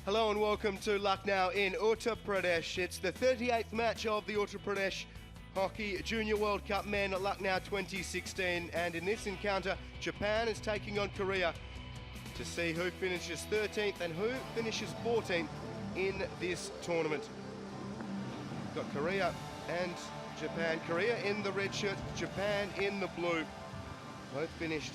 Hello and welcome to Lucknow in Uttar Pradesh. It's the 38th match of the Uttar Pradesh Hockey Junior World Cup Men at Lucknow 2016, and in this encounter Japan is taking on Korea to see who finishes 13th and who finishes 14th in this tournament. We've got Korea and Japan. Korea in the red shirt, Japan in the blue. Both finished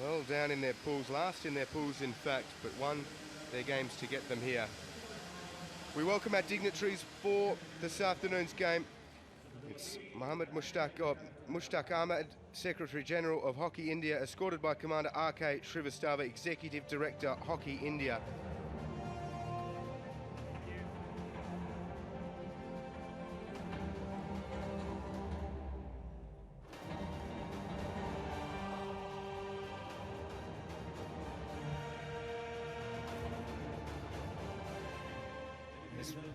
well down in their pools, last in their pools in fact, but won their games to get them here. We welcome our dignitaries for this afternoon's game. It's Mohammed Mushtaq Ahmed, Secretary General of Hockey India, escorted by Commander R.K. Shrivastava, Executive Director, Hockey India.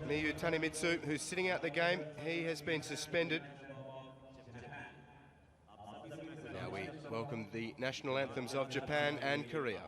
Miyu Tanemitsu, who's sitting out the game, he has been suspended. Now we welcome the national anthems of Japan and Korea.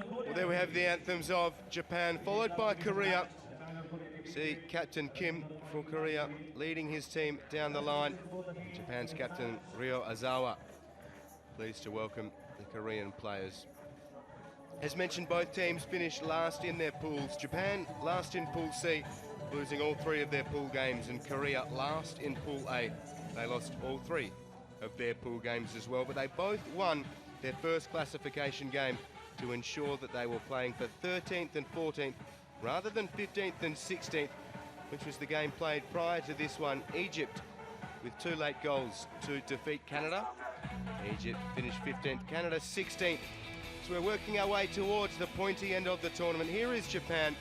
Well, there we have the anthems of Japan, followed by Korea. See Captain Kim for Korea leading his team down the line. Japan's captain Ryo Azawa, pleased to welcome the Korean players. As mentioned, both teams finished last in their pools. Japan last in Pool C, losing all three of their pool games, and Korea last in Pool A. They lost all three of their pool games as well, but they both won their first classification game to ensure that they were playing for 13th and 14th rather than 15th and 16th, which was the game played prior to this one. Egypt with 2 late goals to defeat Canada. Egypt finished 15th, Canada 16th. So we're working our way towards the pointy end of the tournament. Here is Japan,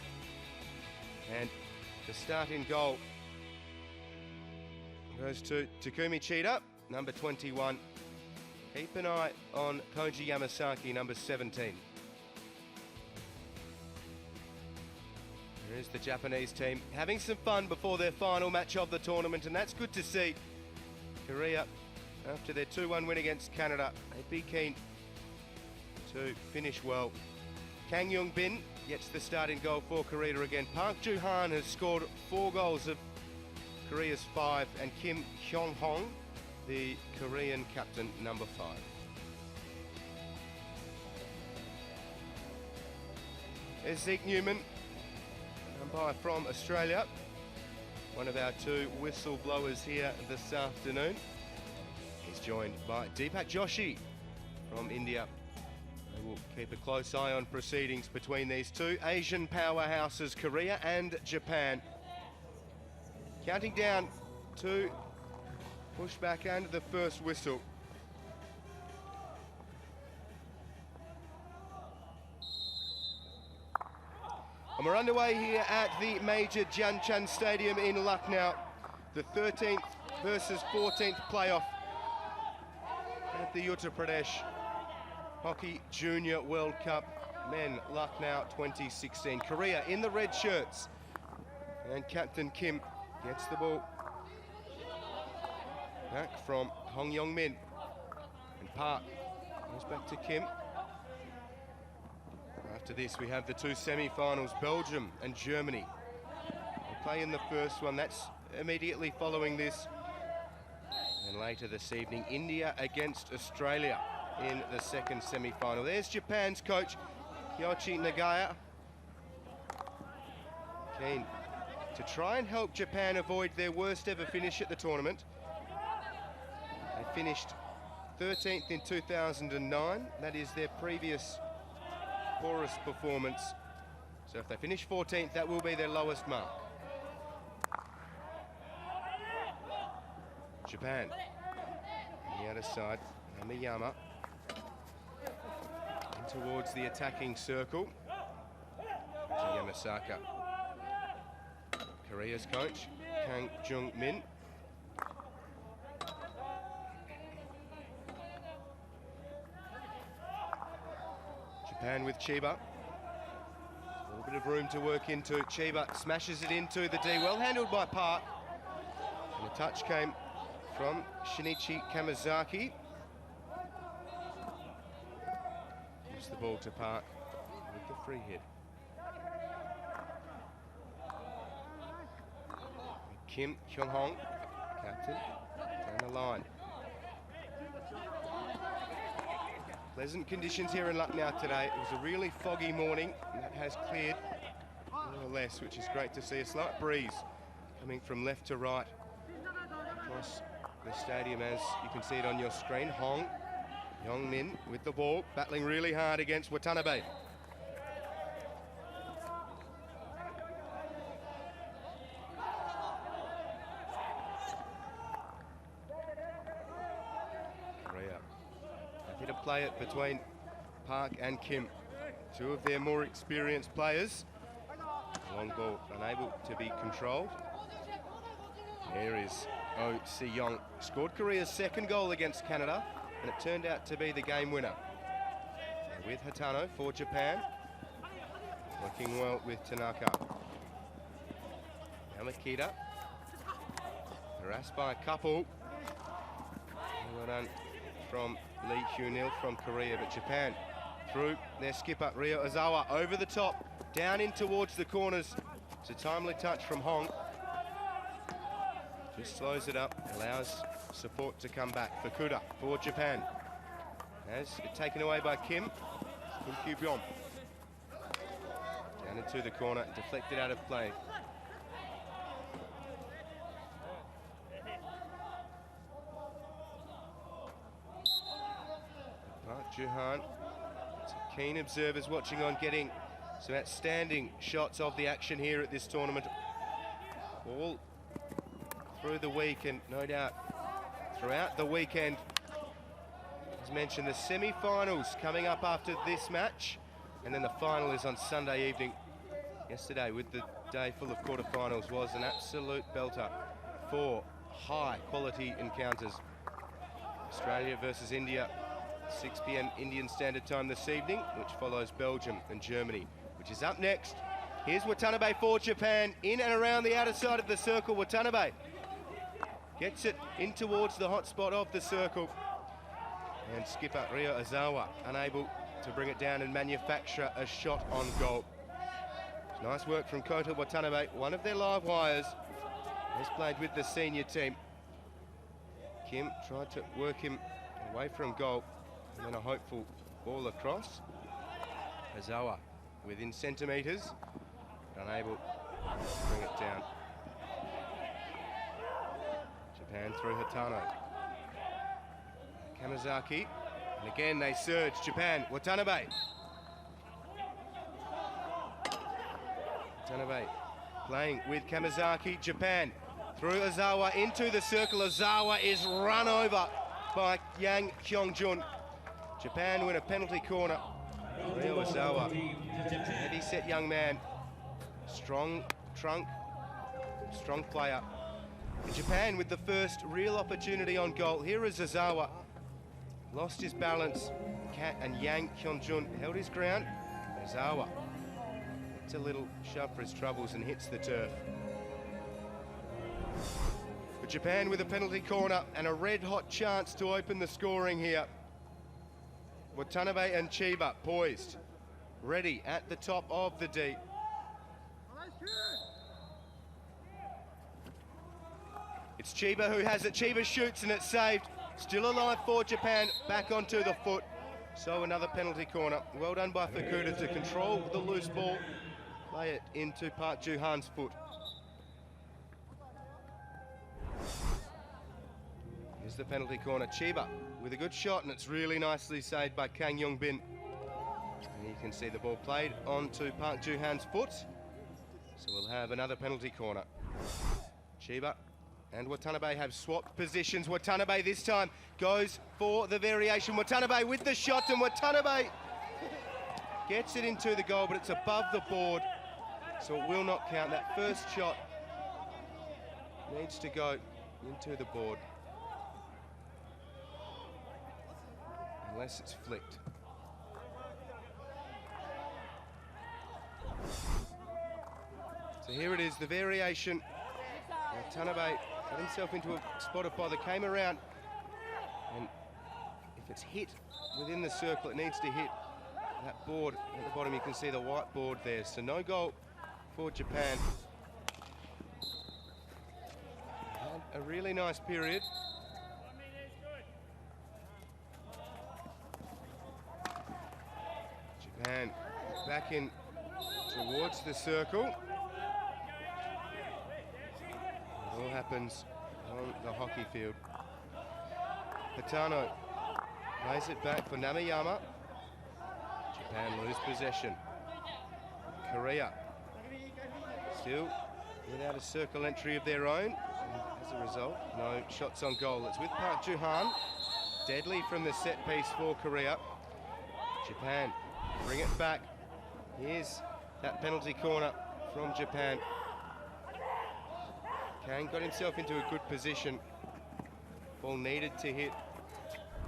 and the starting goal goes to Takumi Chida, number 21. Keep an eye on Koji Yamasaki, number 17. There is the Japanese team having some fun before their final match of the tournament, and that's good to see. Korea, after their 2-1 win against Canada, they'd be keen to finish well. Kang Young Bin gets the starting goal for Korea again. Park Joo-han has scored 4 goals of Korea's 5, and Kim Hyung-hong, the Korean captain, number 5. There's Zeke Newman, umpire from Australia, one of our 2 whistle blowers here this afternoon. He's joined by Deepak Joshi from India. We will keep a close eye on proceedings between these two Asian powerhouses, Korea and Japan. Counting down to push back and the first whistle. And we're underway here at the Major Dhyan Chand Stadium in Lucknow. The 13th versus 14th playoff at the Uttar Pradesh Hockey Junior World Cup Men Lucknow 2016. Korea in the red shirts. And Captain Kim gets the ball back from Hong Yong-min. And Park goes back to Kim. After this, we have the two semi-finals, Belgium and Germany. They'll play in the first one. That's immediately following this. And later this evening, India against Australia in the second semi-final. There's Japan's coach, Yoichi Nagaya. Keen to try and help Japan avoid their worst ever finish at the tournament. They finished 13th in 2009. That is their previous poorest performance. So if they finish 14th, that will be their lowest mark. Japan on the outer side, Amiyama in towards the attacking circle. Yamasaka. Korea's coach, Kang Jung-min. Japan with Chiba. A little bit of room to work into. Chiba smashes it into the D. Well handled by Park. And the touch came from Shinichi Kamizaki. Gives the ball to Park with the free hit. Kim Kyung-hong, captain, down the line. Pleasant conditions here in Lucknow today. It was a really foggy morning, and that has cleared more or less, which is great to see. A slight breeze coming from left to right across the stadium, as you can see it on your screen. Hong Yong-min with the ball, battling really hard against Watanabe. Korea happy to play it between Park and Kim, two of their more experienced players. Long ball unable to be controlled. There is Oh Si-young, scored Korea's second goal against Canada, and it turned out to be the game winner. And with Hatano for Japan, working well with Tanaka. Yamakita, harassed by a couple. Well done from Lee Hyun-il from Korea, but Japan through their skipper Ryo Ozawa over the top, down in towards the corners. It's a timely touch from Hong. Just slows it up, allows support to come back. Fukuda for Japan. As taken away by Kim Kyu-byong. Down into the corner, deflected out of play. Park Ju-han, keen observers watching on, getting some outstanding shots of the action here at this tournament. All through the week, and no doubt throughout the weekend. As mentioned, the semi-finals coming up after this match, and then the final is on Sunday evening. Yesterday, with the day full of quarterfinals, was an absolute belter. 4 high-quality encounters. Australia versus India, 6 p.m. Indian Standard Time this evening, which follows Belgium and Germany, which is up next. Here's Watanabe for Japan, in and around the outer side of the circle. Watanabe gets it in towards the hot spot of the circle. And skipper Ryo Ozawa unable to bring it down and manufacture a shot on goal. Nice work from Kota Watanabe, one of their live wires. Has played with the senior team. Kim tried to work him away from goal, and then a hopeful ball across. Ozawa within centimetres, unable to bring it down. Japan through Hatano. Kamizaki. And again they surge. Japan, Watanabe. Watanabe playing with Kamizaki. Japan through Ozawa into the circle. Ozawa is run over by Yang Kyung-jun. Japan win a penalty corner. Ryo Ozawa, heavy set young man, strong trunk, strong player. And Japan with the first real opportunity on goal. Here is Ozawa, lost his balance, and Yang Kyung-jun held his ground. Ozawa gets a little shove for his troubles and hits the turf. But Japan with a penalty corner and a red-hot chance to open the scoring here. Watanabe and Chiba poised, ready at the top of the D. It's Chiba who has it. Chiba shoots and it's saved. Still alive for Japan, back onto the foot. So another penalty corner. Well done by Fukuda to control the loose ball, play it into Park Joo-han's foot. Here's the penalty corner. Chiba with a good shot, and it's really nicely saved by Kang Yong-bin. And you can see the ball played onto Park Joo-han's foot. So we'll have another penalty corner. Chiba and Watanabe have swapped positions. Watanabe this time goes for the variation. Watanabe with the shot, and Watanabe gets it into the goal, but it's above the board, so it will not count. That first shot needs to go into the board, unless it's flicked. So here it is, the variation. Watanabe got himself into a spot of bother, came around, and if it's hit within the circle, it needs to hit that board at the bottom. You can see the white board there, so no goal for Japan. Had a really nice period. Japan back in towards the circle. It all happens on the hockey field. Hatano plays it back for Namayama. Japan lose possession. Korea still without a circle entry of their own. As a result, no shots on goal. It's with Park Joo-han. Deadly from the set piece for Korea. Japan bring it back. Here's that penalty corner from Japan. Kang got himself into a good position. Ball needed to hit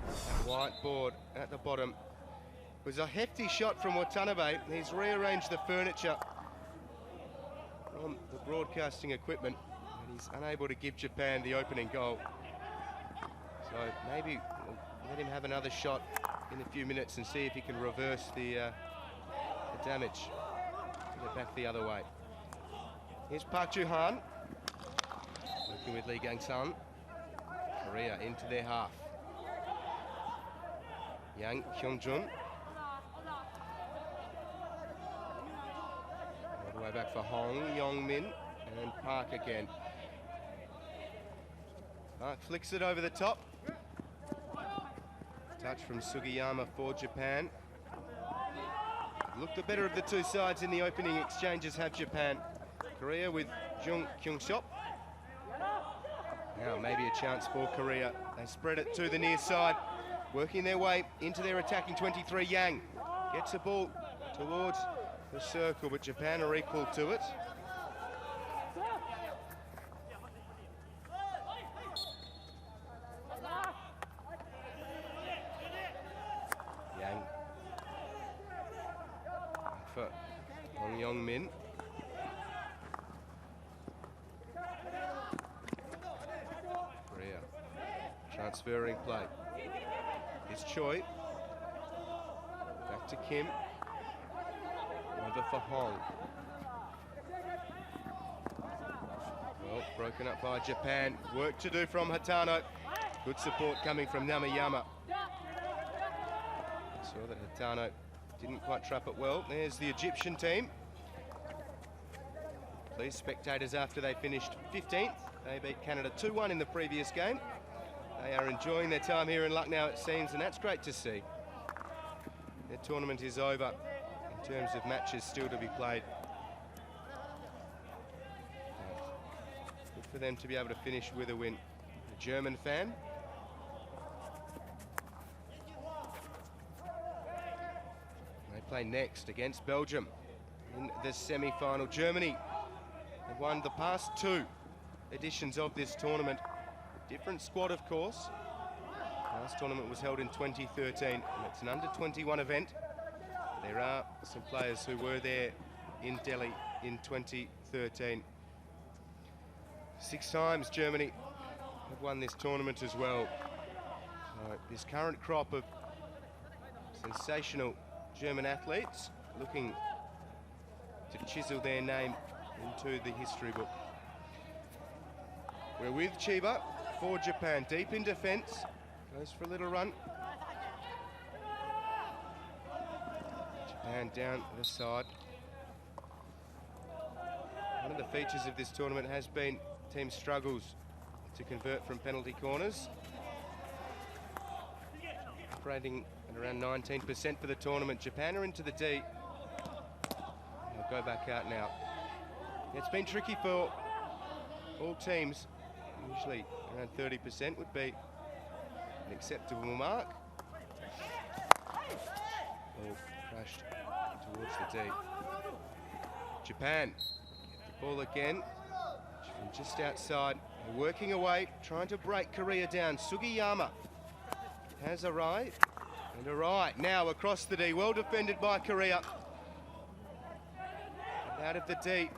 that white board at the bottom. It was a hefty shot from Watanabe. He's rearranged the furniture on the broadcasting equipment, and he's unable to give Japan the opening goal. So maybe we'll let him have another shot in a few minutes and see if he can reverse the damage. Get it back the other way. Here's Park Joo-han working with Lee Gang-sun. Korea into their half. Yang Kyung-jun. All the way back for Hong Yong-min, and Park again. Park flicks it over the top. Touch from Sugiyama for Japan. Look, the better of the two sides in the opening exchanges have Japan. Korea with Jung Kyung-sop. Now maybe a chance for Korea. They spread it to the near side, working their way into their attacking 23. Yang gets the ball towards the circle, but Japan are equal to it. Yang for Hong Yong-min. Korea transferring play. It's Choi. Back to Kim. Over for Hong. Well, broken up by Japan. Work to do from Hatano. Good support coming from Namayama. Saw that Hatano didn't quite trap it well. There's the Egyptian team. Please, spectators, after they finished 15th. They beat Canada 2-1 in the previous game. They are enjoying their time here in Lucknow, it seems, and that's great to see. Their tournament is over in terms of matches still to be played. Good for them to be able to finish with a win. A German fan. They play next against Belgium in the semi-final. Germany have won the past 2 editions of this tournament. Different squad, of course. Last tournament was held in 2013, and it's an under-21 event. There are some players who were there in Delhi in 2013. 6 times Germany have won this tournament as well. So this current crop of sensational German athletes looking to chisel their name into the history book. We're with Chiba for Japan, deep in defence, goes for a little run. Japan down the side. One of the features of this tournament has been team struggles to convert from penalty corners. Operating at around 19% for the tournament. Japan are into the D. They'll go back out now. It's been tricky for all teams. Usually around 30% would be an acceptable mark. Ball crashed towards the D. Japan get the ball again from just outside. They're working away, trying to break Korea down. Sugiyama has a right and a right. Now across the D, well defended by Korea. And out of the D,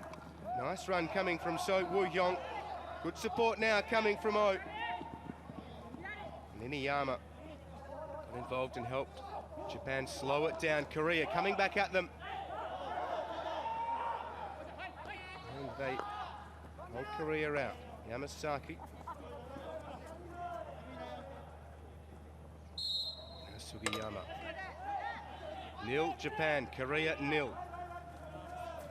nice run coming from So Woo-young. Good support now coming from O. Niniyama got involved and helped Japan slow it down. Korea coming back at them. And they hold Korea out. Yamasaki. Now Sugiyama. 0 Japan, Korea 0.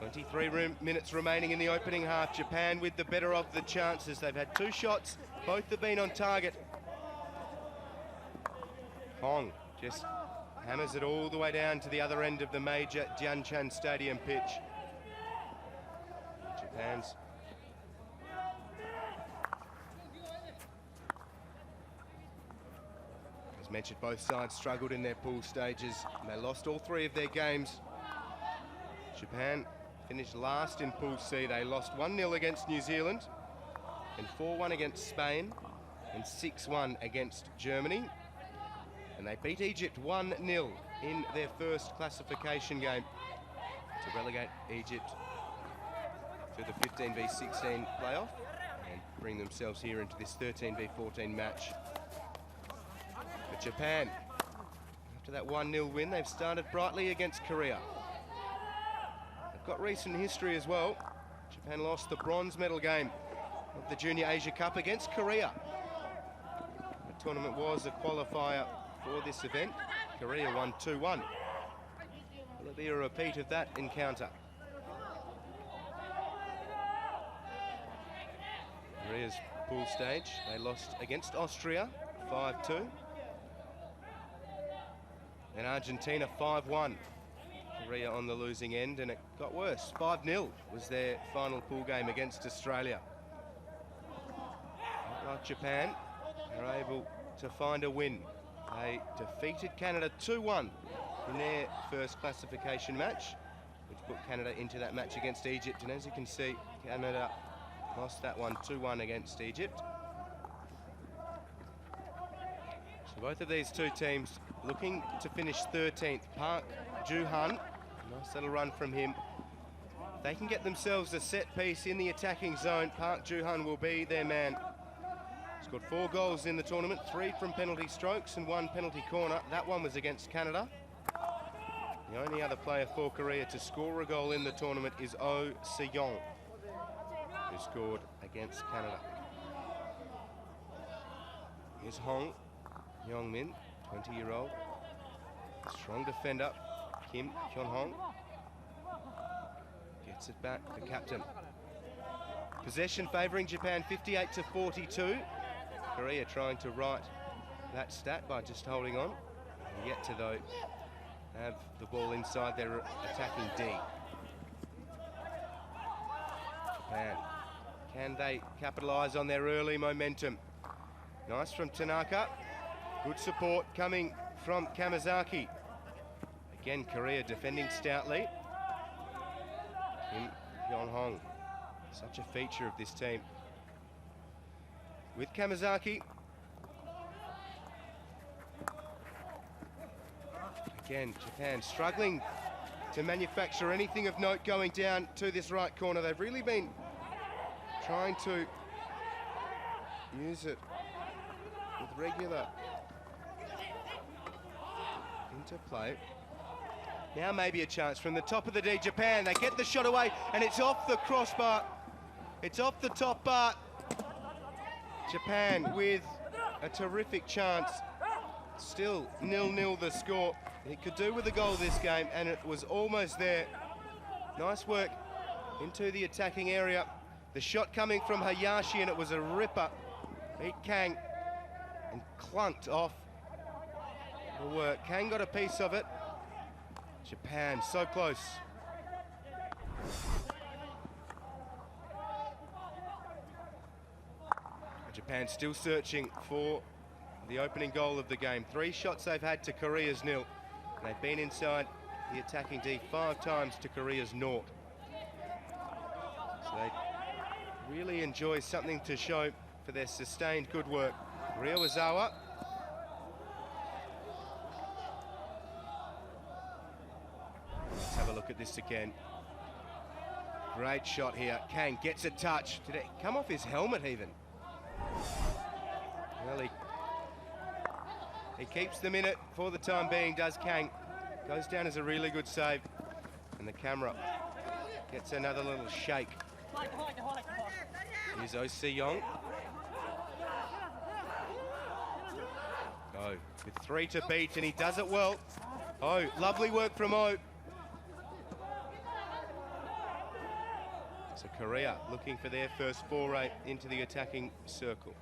23 minutes remaining in the opening half. Japan with the better of the chances. They've had 2 shots, both have been on target. Hong just hammers it all the way down to the other end of the major Dianchan Stadium pitch. Japan's as mentioned, both sides struggled in their pool stages. They lost all 3 of their games. Japan finished last in Pool C. They lost 1-0 against New Zealand, and 4-1 against Spain, and 6-1 against Germany. And they beat Egypt 1-0 in their first classification game to relegate Egypt to the 15v16 playoff and bring themselves here into this 13v14 match. But Japan, after that 1-0 win, they've started brightly against Korea. Got recent history as well. Japan lost the bronze medal game of the Junior Asia Cup against Korea. The tournament was a qualifier for this event. Korea won 2-1. Will there be a repeat of that encounter? Korea's pool stage, they lost against Austria 5-2. And Argentina 5-1. Korea on the losing end, and it got worse. 5-0 was their final pool game against Australia. Like Japan, they're able to find a win. They defeated Canada 2-1 in their first classification match, which put Canada into that match against Egypt. And as you can see, Canada lost that one 2-1 against Egypt. So both of these 2 teams looking to finish 13th. Park Joo-han, nice little run from him. They can get themselves a set piece in the attacking zone. Park Joo-han will be their man. Scored 4 goals in the tournament, 3 from penalty strokes and 1 penalty corner. That one was against Canada. The only other player for Korea to score a goal in the tournament is Oh Se-young, who scored against Canada. Here's Hong Young-min, 20-year-old. Strong defender, Kim Hyun-hong. Gets it back, the captain. Possession favouring Japan, 58-42. Korea trying to right that stat by just holding on. Yet to, though, have the ball inside their attacking D. Japan, can they capitalise on their early momentum? Nice from Tanaka. Good support coming from Kamazaki. Again, Korea defending stoutly. Kim Hyun-hong, such a feature of this team. With Kamazaki. Again, Japan struggling to manufacture anything of note going down to this right corner. They've really been trying to use it with regular interplay. Now maybe a chance from the top of the D. Japan, they get the shot away, and it's off the crossbar. It's off the top bar. Japan with a terrific chance. Still 0-0 the score. He could do with a goal this game, and it was almost there. Nice work into the attacking area. The shot coming from Hayashi, and it was a ripper. Beat Kang and clunked off the work. Kang got a piece of it. Japan so close. Japan still searching for the opening goal of the game. 3 shots they've had to Korea's 0. They've been inside the attacking D 5 times to Korea's 0. So they really enjoy something to show for their sustained good work. Ryo Ozawa. Let's have a look at this again. Great shot here. Kang gets a touch. Did it come off his helmet even? Well, he keeps them in it for the time being, does Kang. Goes down as a really good save. And the camera gets another little shake. Here's Oh Se-young. Oh, with 3 to beat, and he does it well. Oh, lovely work from Oh. So Korea looking for their first foray into the attacking circle.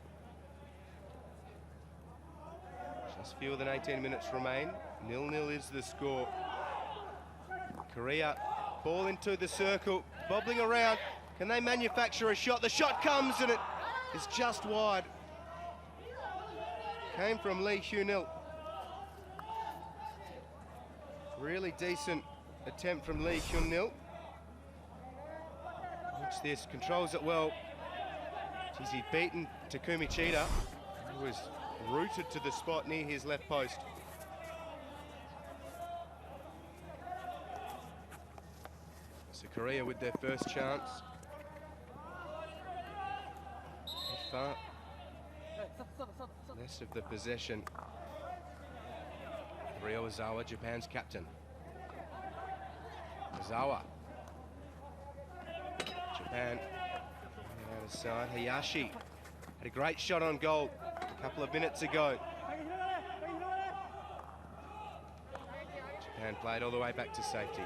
Just fewer than 18 minutes remain. 0-0 is the score. Korea, ball into the circle, bobbling around. Can they manufacture a shot? The shot comes, and it is just wide. Came from Lee Hyun-il. Really decent attempt from Lee Hyun-il. Watch this, controls it well. Geez, he'd beaten Takumi Chida, who was rooted to the spot near his left post. So Korea with their first chance. Far less of the possession. Ryo Ozawa, Japan's captain. Ozawa. Japan on the other side. Hayashi had a great shot on goal a couple of minutes ago. Japan played all the way back to safety.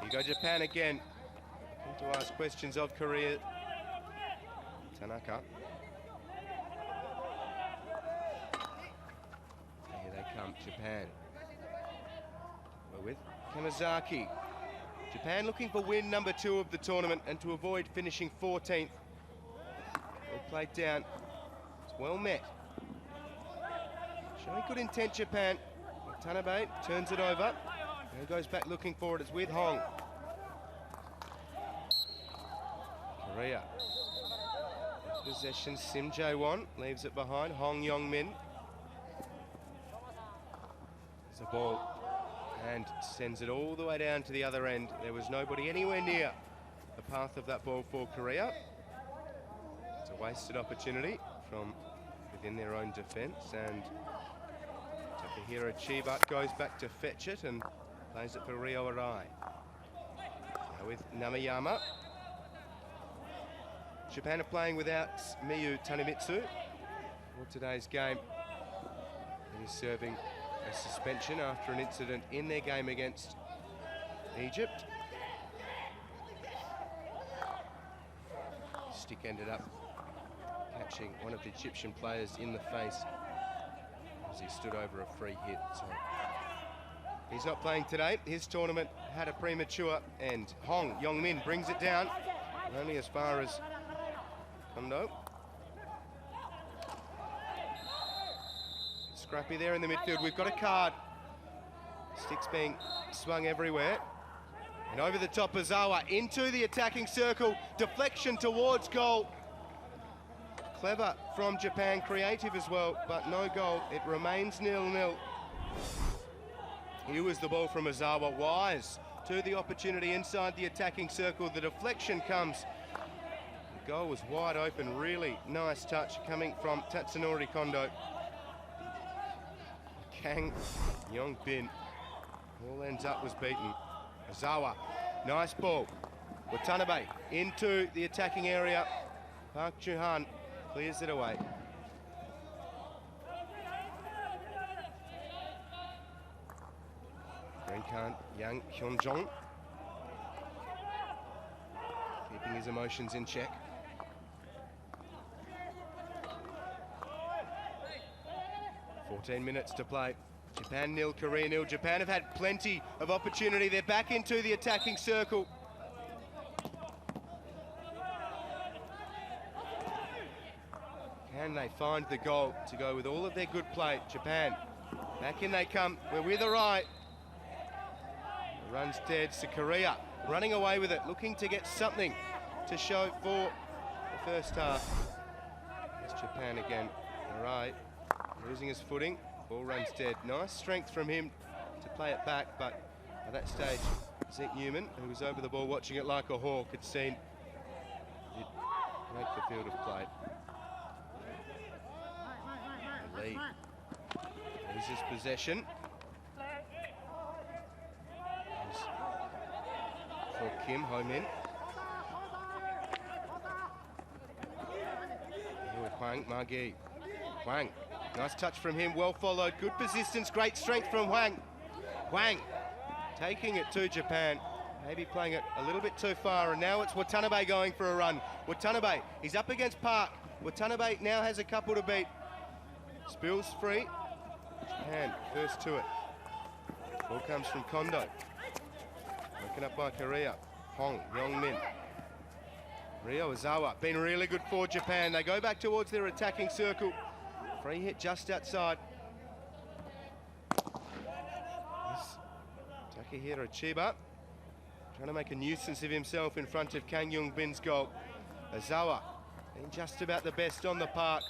Here go Japan again. Looking to ask questions of Korea. Tanaka. Here they come, Japan. We're with Kamazaki. Japan looking for win number 2 of the tournament and to avoid finishing 14th. They played down. It's well met. Showing good intent, Japan. Tanabe turns it over. And goes back looking for it. It's with Hong. Korea. Possession, Sim Jae-won leaves it behind. Hong Yong-min. There's a ball and sends it all the way down to the other end. There was nobody anywhere near the path of that ball for Korea. It's a wasted opportunity from within their own defence, and Takahiro Chiba goes back to fetch it and plays it for Ryo Arai. Now with Namayama. Japan are playing without Miyu Tanemitsu for today's game. He's serving a suspension after an incident in their game against Egypt. Stick ended up catching one of the Egyptian players in the face as he stood over a free hit. So he's not playing today. His tournament had a premature end. Hong Yong-min brings it down, only as far as Kondo. Scrappy there in the midfield. We've got a card. Sticks being swung everywhere. And over the top, Ozawa into the attacking circle. Deflection towards goal. Clever from Japan, creative as well, but no goal. It remains 0-0. Here was the ball from Ozawa. Wise to the opportunity inside the attacking circle. The deflection comes. The goal was wide open. Really nice touch coming from Tatsunori Kondo. Kang Yong-bin. All ends up was beaten. Ozawa, nice ball. Watanabe into the attacking area. Park Joo-han clears it away. Greencan Yang Hyun-jong keeping his emotions in check. $14 minutes to play. Japan 0, Korea 0. Japan have had plenty of opportunity. They're back into the attacking circle. Can they find the goal to go with all of their good play? Japan, back in they come. We're with a right. The run's dead. So Korea running away with it, looking to get something to show for the first half. It's Japan again. All right. Losing his footing, ball runs dead. Nice strength from him to play it back, but at that stage, Zeke Newman, who was over the ball watching it like a hawk, had seen it make the field of play. Lee loses possession. For Kim, home in. Here with Hwang Magi. Hwang. Nice touch from him, well followed, good persistence, great strength from Hwang. Hwang taking it to Japan, maybe playing it a little bit too far, and now it's Watanabe going for a run. Watanabe, he's up against Park. Watanabe now has a couple to beat. Spills free, Japan first to it. Ball comes from Kondo. Broken up by Korea. Hong Yong-min. Ryo Ozawa, been really good for Japan. They go back towards their attacking circle. Free hit just outside. Takahiro Chiba trying to make a nuisance of himself in front of Kang Yong-bin's goal. Ozawa being just about the best on the park.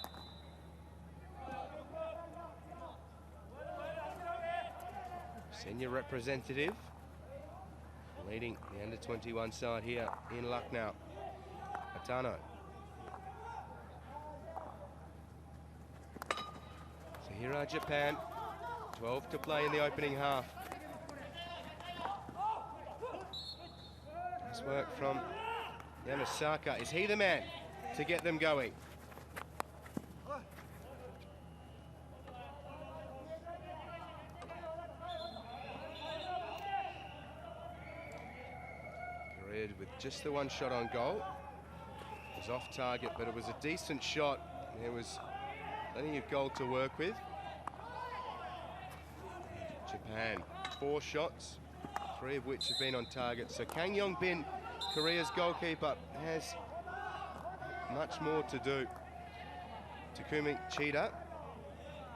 Senior representative leading the under-21 side here in Lucknow. Atano. Here are Japan, 12 to play in the opening half. Nice work from Yamasaka. Is he the man to get them going? Korea with just the one shot on goal. It was off target, but it was a decent shot. There was plenty of goal to work with. Japan, 4 shots, 3 of which have been on target. So Kang Yong-bin, Korea's goalkeeper, has much more to do. Takumi Chida,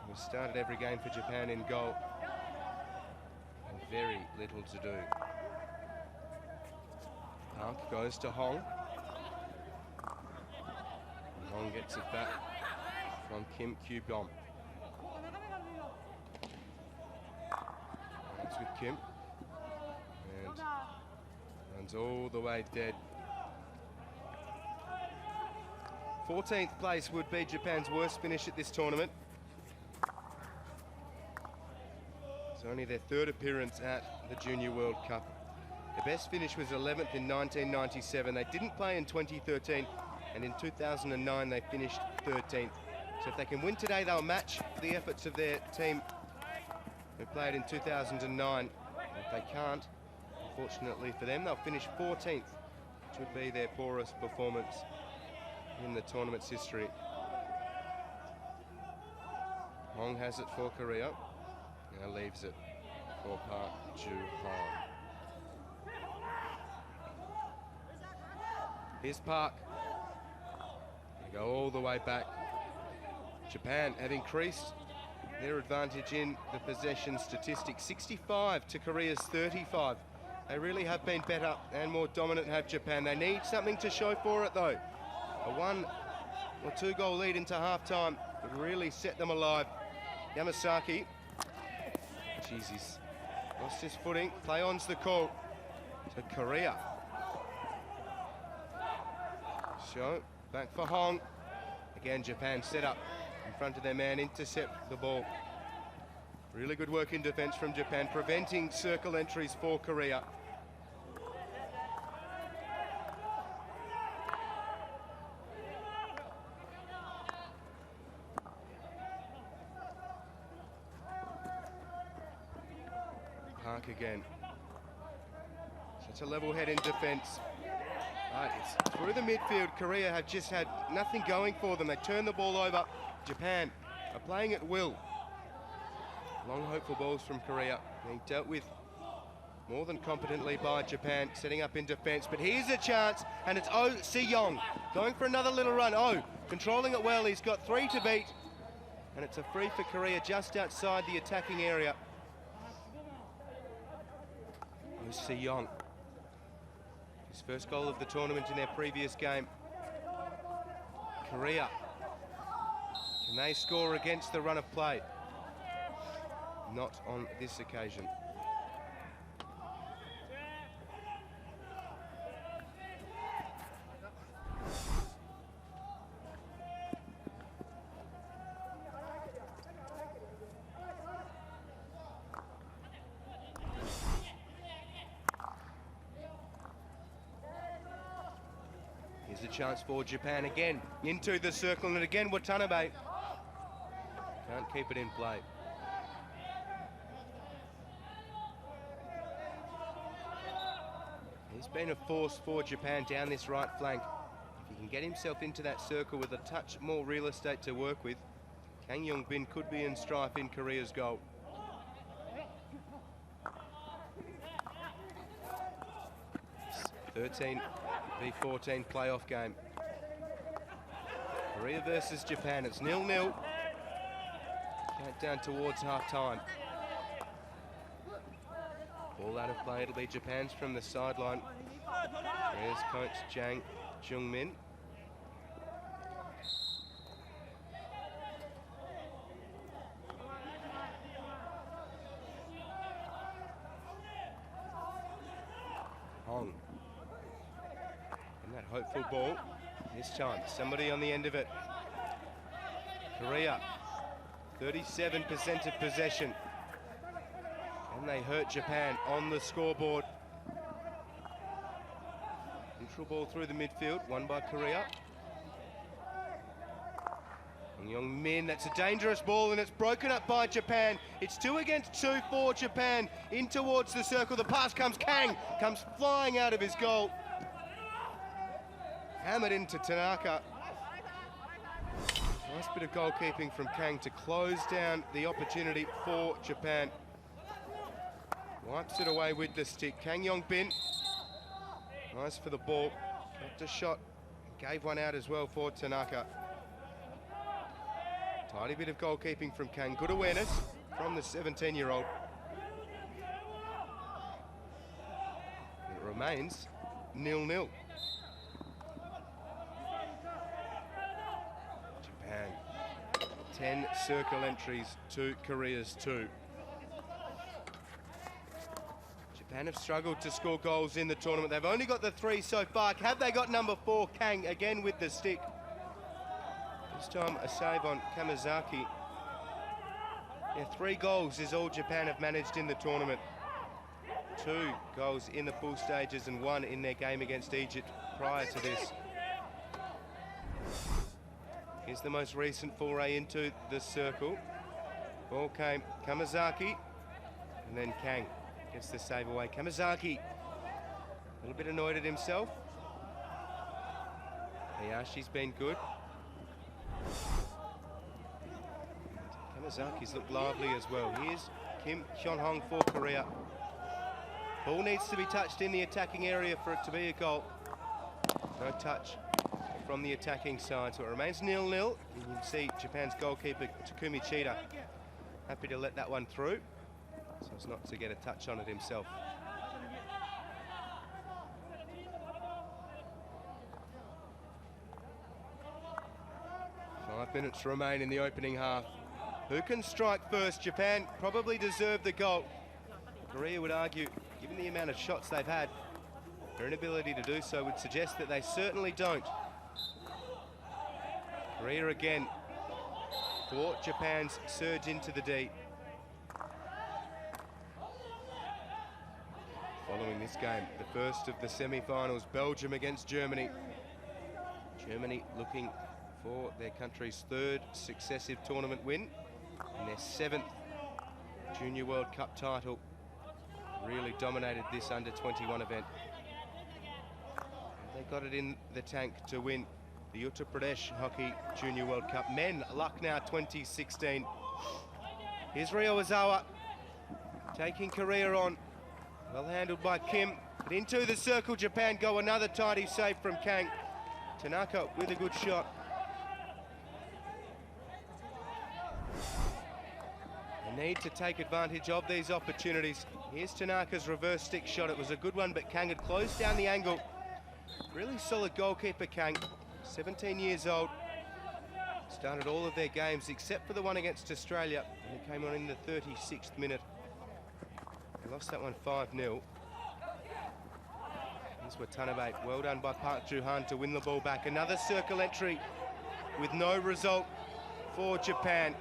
who started every game for Japan in goal, and very little to do. Park goes to Hong. And Hong gets it back from Kim Kyu-gom. That's with Kim. And runs all the way dead. 14th place would be Japan's worst finish at this tournament. It's only their 3rd appearance at the Junior World Cup. Their best finish was 11th in 1997. They didn't play in 2013, and in 2009 they finished 13th. So if they can win today, they'll match the efforts of their team who played in 2009. If they can't, unfortunately for them, they'll finish 14th, which would be their poorest performance in the tournament's history. Hong has it for Korea. Now leaves it for Park Ju-hong. Here's Park. They go all the way back. Japan have increased their advantage in the possession statistics, 65 to Korea's 35. They really have been better and more dominant, have Japan. They need something to show for it though. A 1 or 2 goal lead into half-time would really set them alive. Yamasaki, jeez, he's lost his footing. Play on's the call to Korea. So, back for Hong. Again, Japan set up in front of their man, intercept the ball. Really good work in defence from Japan, preventing circle entries for Korea. Park again. Such a level head in defence. Right, it's through the midfield. Korea have just had nothing going for them. They turn the ball over. Japan are playing at will. Long hopeful balls from Korea being dealt with more than competently by Japan, setting up in defence. But here's a chance, and it's Oh Si-young going for another little run. Oh, controlling it well. He's got 3 to beat, and it's a free for Korea just outside the attacking area. Oh Si-young. His first goal of the tournament in their previous game. Korea, can they score against the run of play? Not on this occasion. Here's a chance for Japan again, into the circle, and again Watanabe can't keep it in play. He's been a force for Japan down this right flank. If he can get himself into that circle with a touch more real estate to work with, Kang Yong-bin could be in strife in Korea's goal. It's 13v14 playoff game. Korea versus Japan. It's 0-0. Countdown towards half-time. Ball out of play. It'll be Japan's from the sideline. There's coach Jang Jung-min. Hong. And that hopeful ball. This time, somebody on the end of it. Korea, 37% of possession. And they hurt Japan on the scoreboard. Neutral ball through the midfield, won by Korea. And Yong-min, that's a dangerous ball, and it's broken up by Japan. It's 2 against 2 for Japan. In towards the circle, the pass comes, Kang comes flying out of his goal. Hammered into Tanaka. Nice bit of goalkeeping from Kang to close down the opportunity for Japan. Wipes it away with the stick. Kang Yong-bin, nice for the ball. Got a shot, gave one out as well for Tanaka. Tidy bit of goalkeeping from Kang. Good awareness from the 17-year-old. It remains 0-0. Japan, 10 circle entries to Korea's 2. Japan have struggled to score goals in the tournament. They've only got the 3 so far. Have they got number 4, Kang, again with the stick? This time a save on Kamazaki. Yeah, 3 goals is all Japan have managed in the tournament. 2 goals in the pool stages and 1 in their game against Egypt prior to this. Here's the most recent foray into the circle. Ball came Kamazaki. And then Kang gets the save away. Kamizaki, a little bit annoyed at himself. Hayashi's been good. Kamizaki's looked lively as well. Here's Kim Hyun-hong for Korea. Ball needs to be touched in the attacking area for it to be a goal. No touch from the attacking side, so it remains 0-0. You can see Japan's goalkeeper Takumi Chida happy to let that one through, so as not to get a touch on it himself. 5 minutes remain in the opening half. Who can strike first? Japan probably deserved the goal. Korea would argue, given the amount of shots they've had, their inability to do so would suggest that they certainly don't. Korea again thwart Japan's surge into the D. Following this game, the first of the semi-finals, Belgium against Germany. Germany looking for their country's third successive tournament win and their 7th Junior World Cup title. Really dominated this under-21 event. They got it in the tank to win the Uttar Pradesh Hockey Junior World Cup Men Lucknow 2016. Here's Ryo Ozawa taking Korea on. Well handled by Kim. But into the circle, Japan go. Another tidy save from Kang. Tanaka with a good shot. They need to take advantage of these opportunities. Here's Tanaka's reverse stick shot. It was a good one, but Kang had closed down the angle. Really solid goalkeeper, Kang. 17 years old. Started all of their games except for the one against Australia. And he came on in the 36th minute. They lost that one 5-0. Here's Watanabe. Well done by Park Joo-han to win the ball back. Another circle entry with no result for Japan.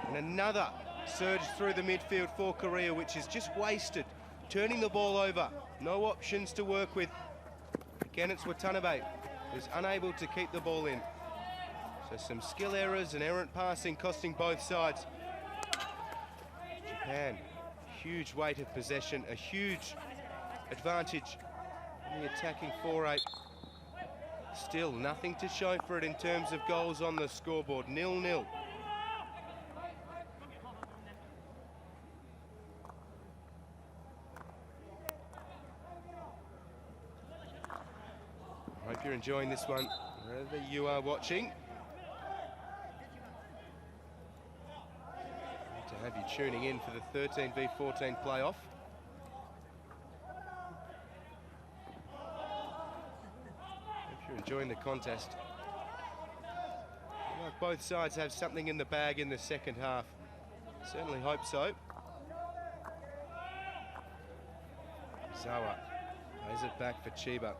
And another surge through the midfield for Korea, which is just wasted. Turning the ball over. No options to work with. Again, it's Watanabe who's unable to keep the ball in. So some skill errors and errant passing costing both sides. Japan, huge weight of possession, a huge advantage in the attacking foray. Still nothing to show for it in terms of goals on the scoreboard. 0-0. Hope you're enjoying this one, wherever you are watching. Good to have you tuning in for the 13v14 playoff. Hope you're enjoying the contest. Like both sides have something in the bag in the second half. Certainly hope so. Zawa plays it back for Chiba.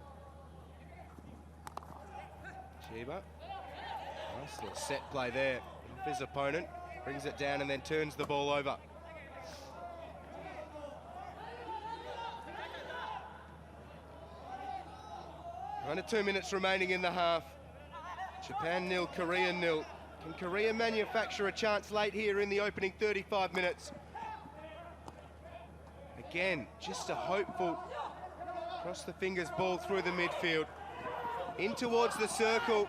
Chiba, nice little set play there of his opponent, brings it down and then turns the ball over. Under 2 minutes remaining in the half. Japan 0, Korea 0. Can Korea manufacture a chance late here in the opening 35 minutes? Again, just a hopeful cross the fingers ball through the midfield. In towards the circle.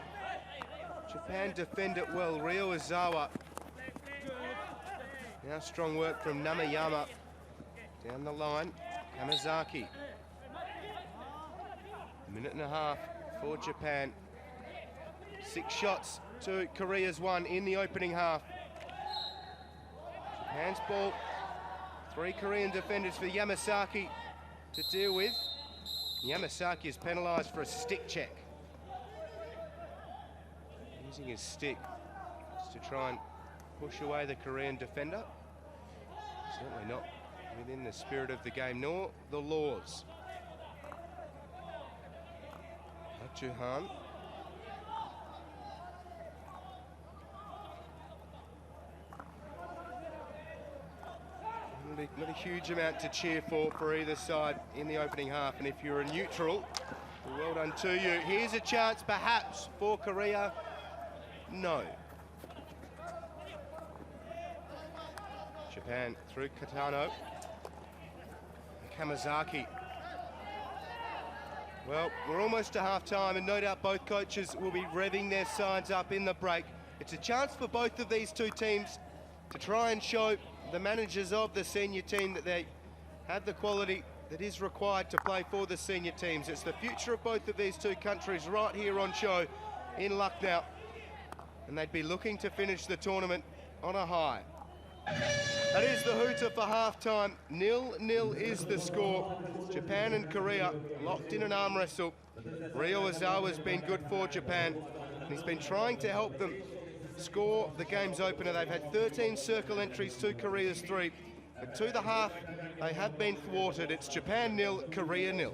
Japan defend it well. Ryo Ozawa. Now strong work from Namayama. Down the line, Kamizaki. Minute and a half for Japan. 6 shots to Korea's 1 in the opening half. Japan's ball. 3 Korean defenders for Yamasaki to deal with. Yamasaki is penalised for a stick check. Using his stick just to try and push away the Korean defender. Certainly not within the spirit of the game, nor the laws. Joo-han. Not a huge amount to cheer for either side in the opening half, and if you're a neutral, well done to you. Here's a chance perhaps for Korea. No. Japan through Katano. Kamazaki. Well, we're almost to half-time, and no doubt both coaches will be revving their sides up in the break. It's a chance for both of these two teams to try and show the managers of the senior team that they have the quality that is required to play for the senior teams. It's the future of both of these two countries right here on show in Lucknow, and they'd be looking to finish the tournament on a high. That is the hooter for half-time. 0-0 is the score. Japan and Korea locked in an arm wrestle. Ryo Ozawa's been good for Japan, and he's been trying to help them score the game's opener. They've had 13 circle entries to Korea's 3, but to the half, they have been thwarted. It's Japan 0, Korea 0.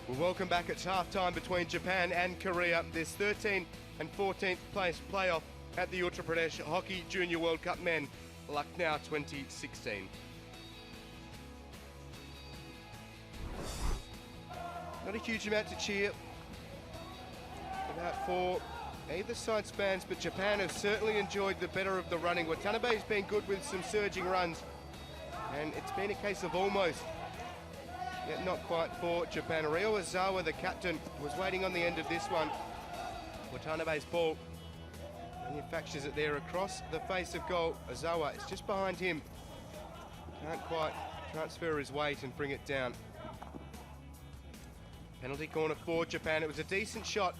Well, welcome back. It's half-time between Japan and Korea. This 13th and 14th place playoff at the Uttar Pradesh Hockey Junior World Cup Men, Lucknow 2016. Not a huge amount to cheer about for either side spans, but Japan have certainly enjoyed the better of the running. Watanabe's been good with some surging runs, and it's been a case of almost, yet not quite for Japan. Ryo Ozawa, the captain, was waiting on the end of this one. Watanabe's ball manufactures it there across the face of goal. Ozawa is just behind him. Can't quite transfer his weight and bring it down. Penalty corner for Japan. It was a decent shot.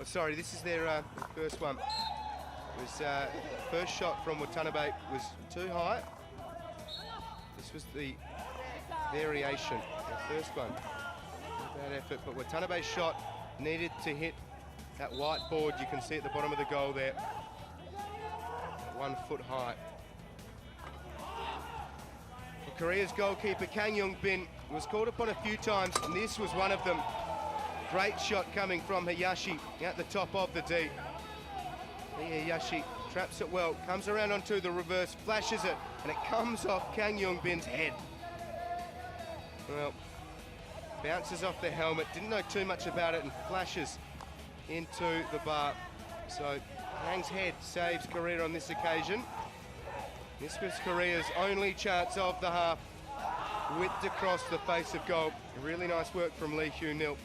Oh, sorry, this is their first one. It was the first shot from Watanabe was too high. This was the variation, the first one. Bad effort, but Watanabe's shot needed to hit that white board you can see at the bottom of the goal there. 1 foot high. For Korea's goalkeeper, Kang Young-bin was called upon a few times, and this was one of them. Great shot coming from Hayashi at the top of the D. Hayashi traps it well, comes around onto the reverse, flashes it, and it comes off Kang Young-bin's head. Well, bounces off the helmet, didn't know too much about it, and flashes into the bar. So Kang's head saves Korea on this occasion. This was Korea's only chance of the half. Whipped across the face of goal. Really nice work from Lee Hyun-il.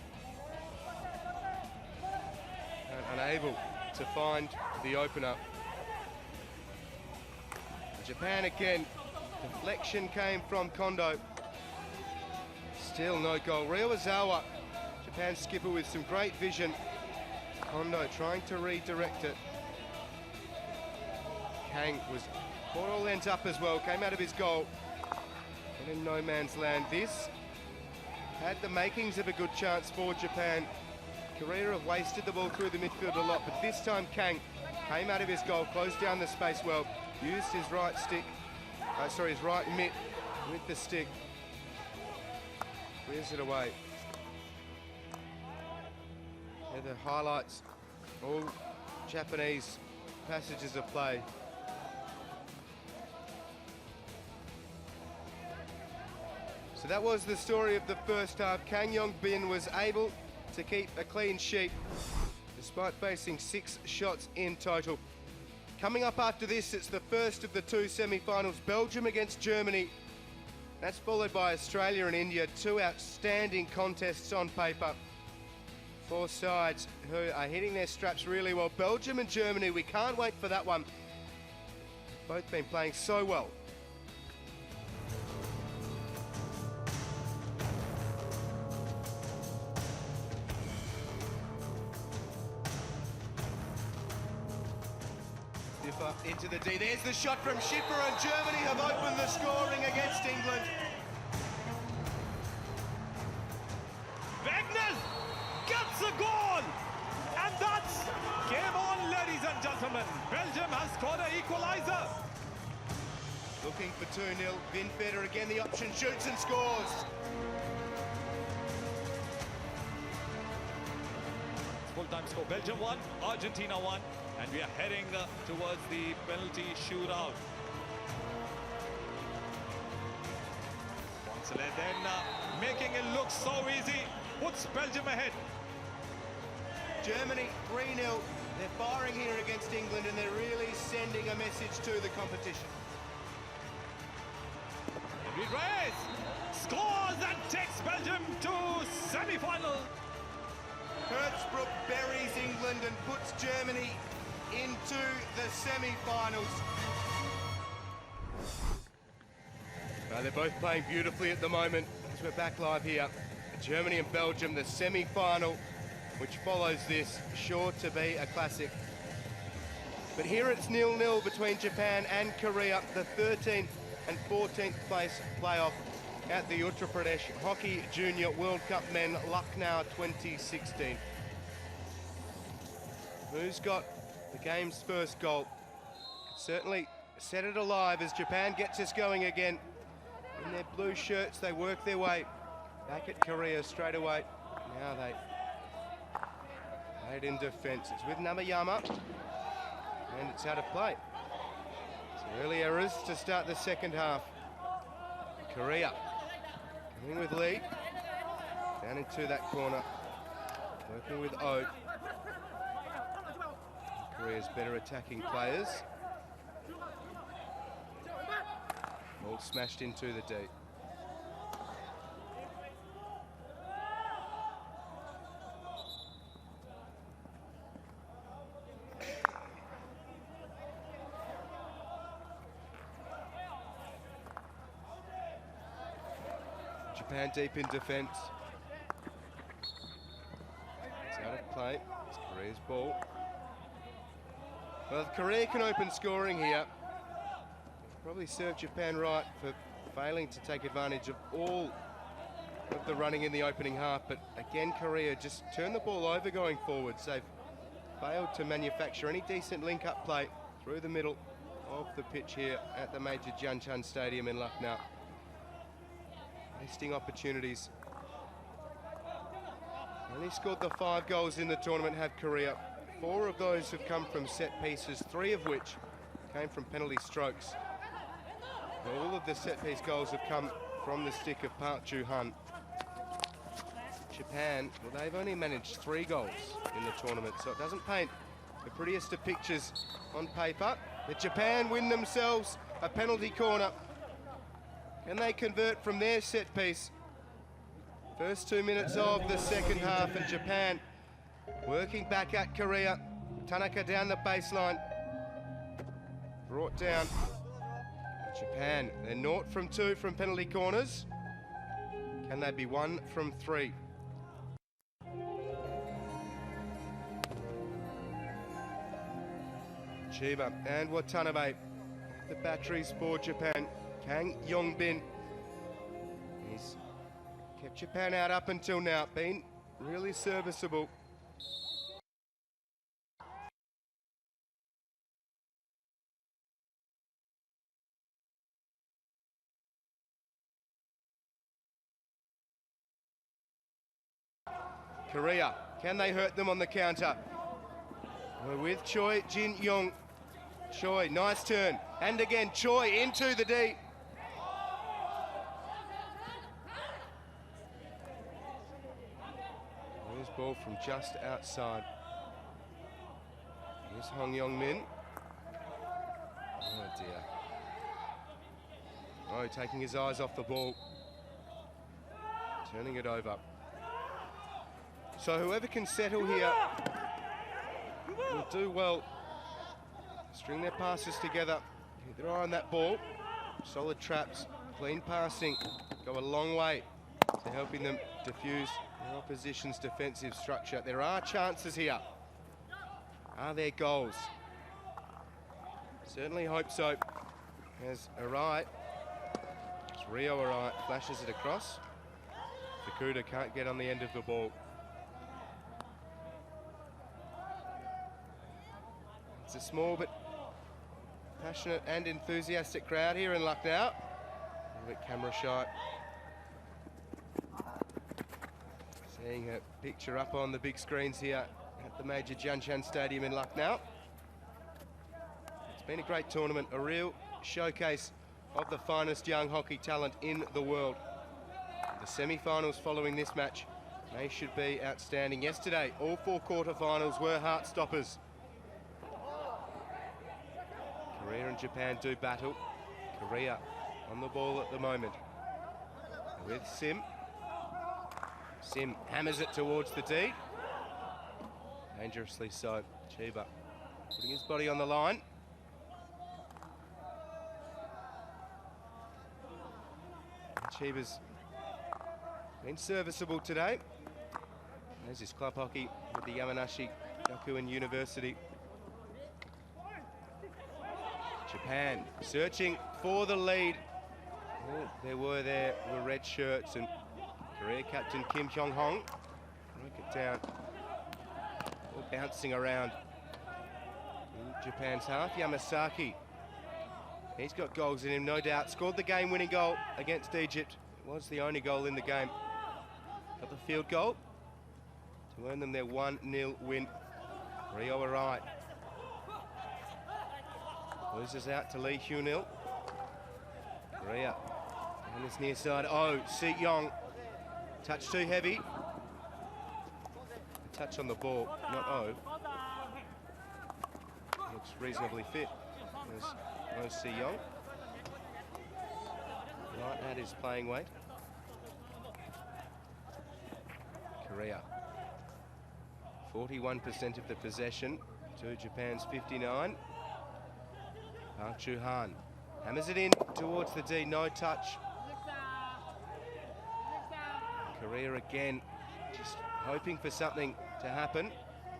And unable to find the opener. Japan again. Deflection came from Kondo. Still no goal. Ryo Ozawa, Japan's skipper, with some great vision. Kondo trying to redirect it. Kang was caught all ends up as well. Came out of his goal. And in no man's land. This had the makings of a good chance for Japan. Korea have wasted the ball through the midfield a lot, but this time Kang came out of his goal, closed down the space well, used his right stick, his right mitt with the stick. Clears it away. Here are the highlights, all Japanese passages of play. So that was the story of the first half. Kang Young-bin was able to keep a clean sheet despite facing 6 shots in total. Coming up after this, it's the first of the 2 semi-finals, Belgium against Germany. That's followed by Australia and India, 2 outstanding contests on paper. 4 sides who are hitting their straps really well. Belgium and Germany, we can't wait for that one. Both been playing so well. Into the D. There's the shot from Schiffer, and Germany have opened the scoring against England. Wagner gets a goal, and that's game on, ladies and gentlemen. Belgium has scored an equalizer. Looking for 2-0. Vinfeder again, the option, shoots and scores. Full-time score, Belgium 1, Argentina 1. And we are heading towards the penalty shootout. Once again, making it look so easy, puts Belgium ahead. Germany 3-0. They're firing here against England, and they're really sending a message to the competition. David Reyes scores and takes Belgium to semi-final. Hertzbruch buries England and puts Germany into the semi-finals. They're both playing beautifully at the moment as we're back live here. Germany and Belgium, the semi-final, which follows this, sure to be a classic. But here it's 0-0 between Japan and Korea, the 13th and 14th place playoff at the Uttar Pradesh Hockey Junior World Cup Men, Lucknow 2016. Who's got the game's first goal? Certainly set it alive as Japan gets us going again. In their blue shirts, they work their way back at Korea straight away. Now they played in defence. It's with Namayama, and it's out of play. So early errors to start the second half. Korea coming with lead. Down into that corner. Working with O. Korea's better attacking players. Ball smashed into the D. Japan deep in defence. It's out of play. It's Korea's ball. Well, if Korea can open scoring here, probably serve Japan right for failing to take advantage of all of the running in the opening half. But again, Korea just turned the ball over going forwards. They've failed to manufacture any decent link-up play through the middle of the pitch here at the Major Dhyanchandji Stadium in Lucknow. Wasting opportunities. Only scored the 5 goals in the tournament, have Korea. 4 of those have come from set pieces, 3 of which came from penalty strokes. All of the set piece goals have come from the stick of Park Joo-han. Japan, well, they've only managed 3 goals in the tournament, so it doesn't paint the prettiest of pictures on paper. But Japan win themselves a penalty corner. Can they convert from their set piece? First 2 minutes of the second half, and Japan working back at Korea. Tanaka down the baseline. Brought down. Japan, they're 0 from 2 from penalty corners. Can they be 1 from 3? Chiba and Watanabe, the batteries for Japan. Kang Yongbin, he's kept Japan out up until now, been really serviceable. Korea, can they hurt them on the counter? We're with Choi Jin-young. Choi, nice turn, and again Choi into the D. There's ball from just outside. Here's Hong Yong-min. Oh dear. Oh, taking his eyes off the ball. Turning it over. So whoever can settle here will do well. String their passes together. Keep their eye on that ball. Solid traps, clean passing. Go a long way to helping them diffuse their opposition's defensive structure. There are chances here. Are there goals? Certainly hope so. As Arai, it's Rio Arai, flashes it across. Fukuda can't get on the end of the ball. It's a small but passionate and enthusiastic crowd here in Lucknow. A little bit camera shy. Seeing a picture up on the big screens here at the Major Dhyanchandji Stadium in Lucknow. It's been a great tournament, a real showcase of the finest young hockey talent in the world. The semi-finals following this match, they should be outstanding. Yesterday, all 4 quarter-finals were heart-stoppers. Korea and Japan do battle. Korea on the ball at the moment with Sim. Sim hammers it towards the D. Dangerously so. Chiba putting his body on the line. Chiba's been serviceable today. There's his club hockey with the Yamanashi Gakuin University. Japan searching for the lead. Oh, there were red shirts, and Korea captain Kim Hyung-hong broke it down. All bouncing around in Japan's half. Yamasaki, he's got goals in him, no doubt. Scored the game-winning goal against Egypt. It was the only goal in the game. Got the field goal to earn them their 1-0 win. Rio are right. Loses out to Lee Hyun-il. Korea on this near side. Oh, Si-young. Touch too heavy. A touch on the ball, not Oh. Looks reasonably fit. There's Si-young. Right at his playing weight. Korea. 41% of the possession to Japan's 59. Park Joo-han hammers it in towards the D, no touch. Korea again, just hoping for something to happen,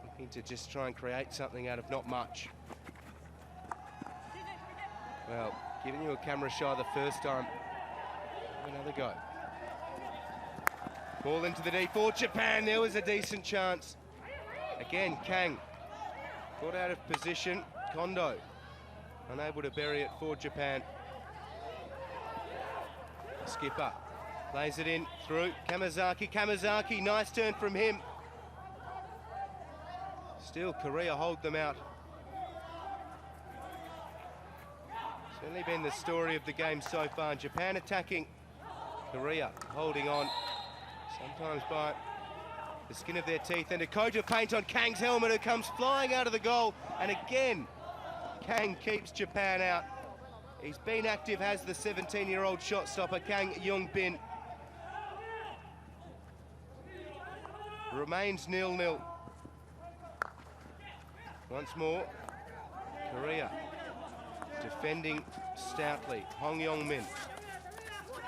looking to just try and create something out of not much. Well, giving you a camera shy the first time, another go. Ball into the D for Japan, there was a decent chance. Again, Kang, caught out of position, Kondo, unable to bury it for Japan. Skipper plays it in through Kamazaki, nice turn from him. Still, Korea hold them out. Certainly been the story of the game so far. Japan attacking, Korea holding on, sometimes by the skin of their teeth, and a coat of paint on Kang's helmet, who comes flying out of the goal, and again, Kang keeps Japan out. He's been active, has the 17-year-old shot stopper, Kang Young-bin. Remains 0-0. Once more, Korea defending stoutly. Hong Yong-min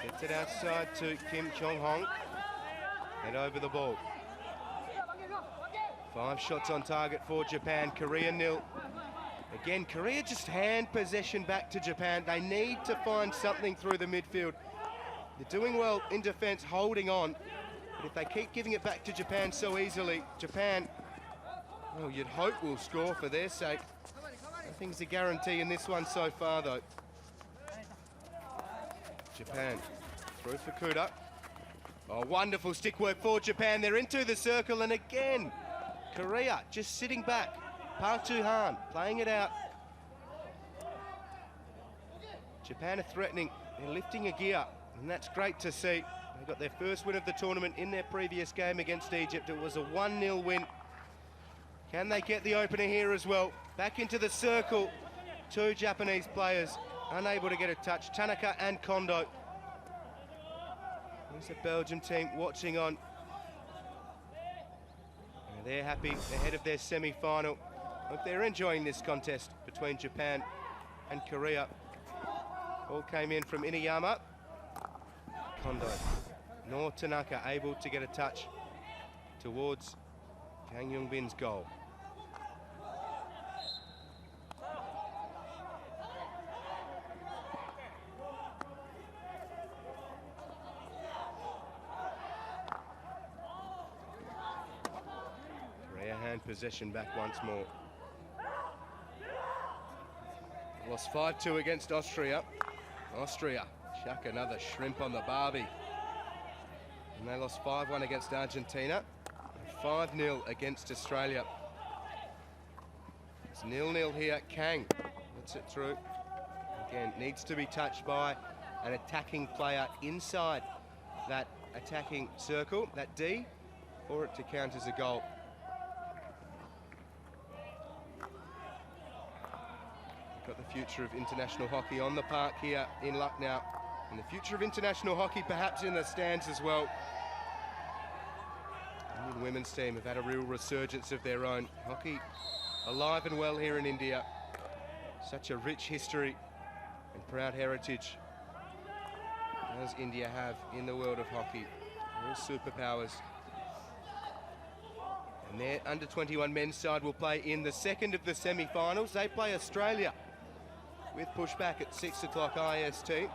gets it outside to Kim Kyung-hong. Head over the ball. 5 shots on target for Japan, Korea 0. Again, Korea just hand possession back to Japan. They need to find something through the midfield. They're doing well in defense, holding on. But if they keep giving it back to Japan so easily, Japan, well, you'd hope will score for their sake. Nothing's a guarantee in this one so far, though. Japan through for Kuda. Oh, wonderful stick work for Japan. They're into the circle, and again, Korea just sitting back. Park Joo-han playing it out. Japan are threatening. They're lifting a gear, and that's great to see. They got their first win of the tournament in their previous game against Egypt. It was a 1-0 win. Can they get the opener here as well? Back into the circle. 2 Japanese players unable to get a touch. Tanaka and Kondo. There's a Belgium team watching on. And they're happy ahead of their semi-final. Hope they're enjoying this contest between Japan and Korea. All came in from Inuyama. Kondo. Nor Tanaka able to get a touch towards Kang Young-bin's goal. Korea hand possession back once more. Lost 5-2 against Austria. Austria chuck another shrimp on the barbie. And they lost 5-1 against Argentina. 5-0 against Australia. It's 0-0 here. Kang lets it through. Again, needs to be touched by an attacking player inside that attacking circle, that D, for it to count as a goal. We've got the future of international hockey on the park here in Lucknow, and the future of international hockey perhaps in the stands as well. The Indian women's team have had a real resurgence of their own. Hockey alive and well here in India. Such a rich history and proud heritage as India have in the world of hockey. Real superpowers. And their under-21 men's side will play in the second of the semi-finals. They play Australia with pushback at 6 o'clock IST.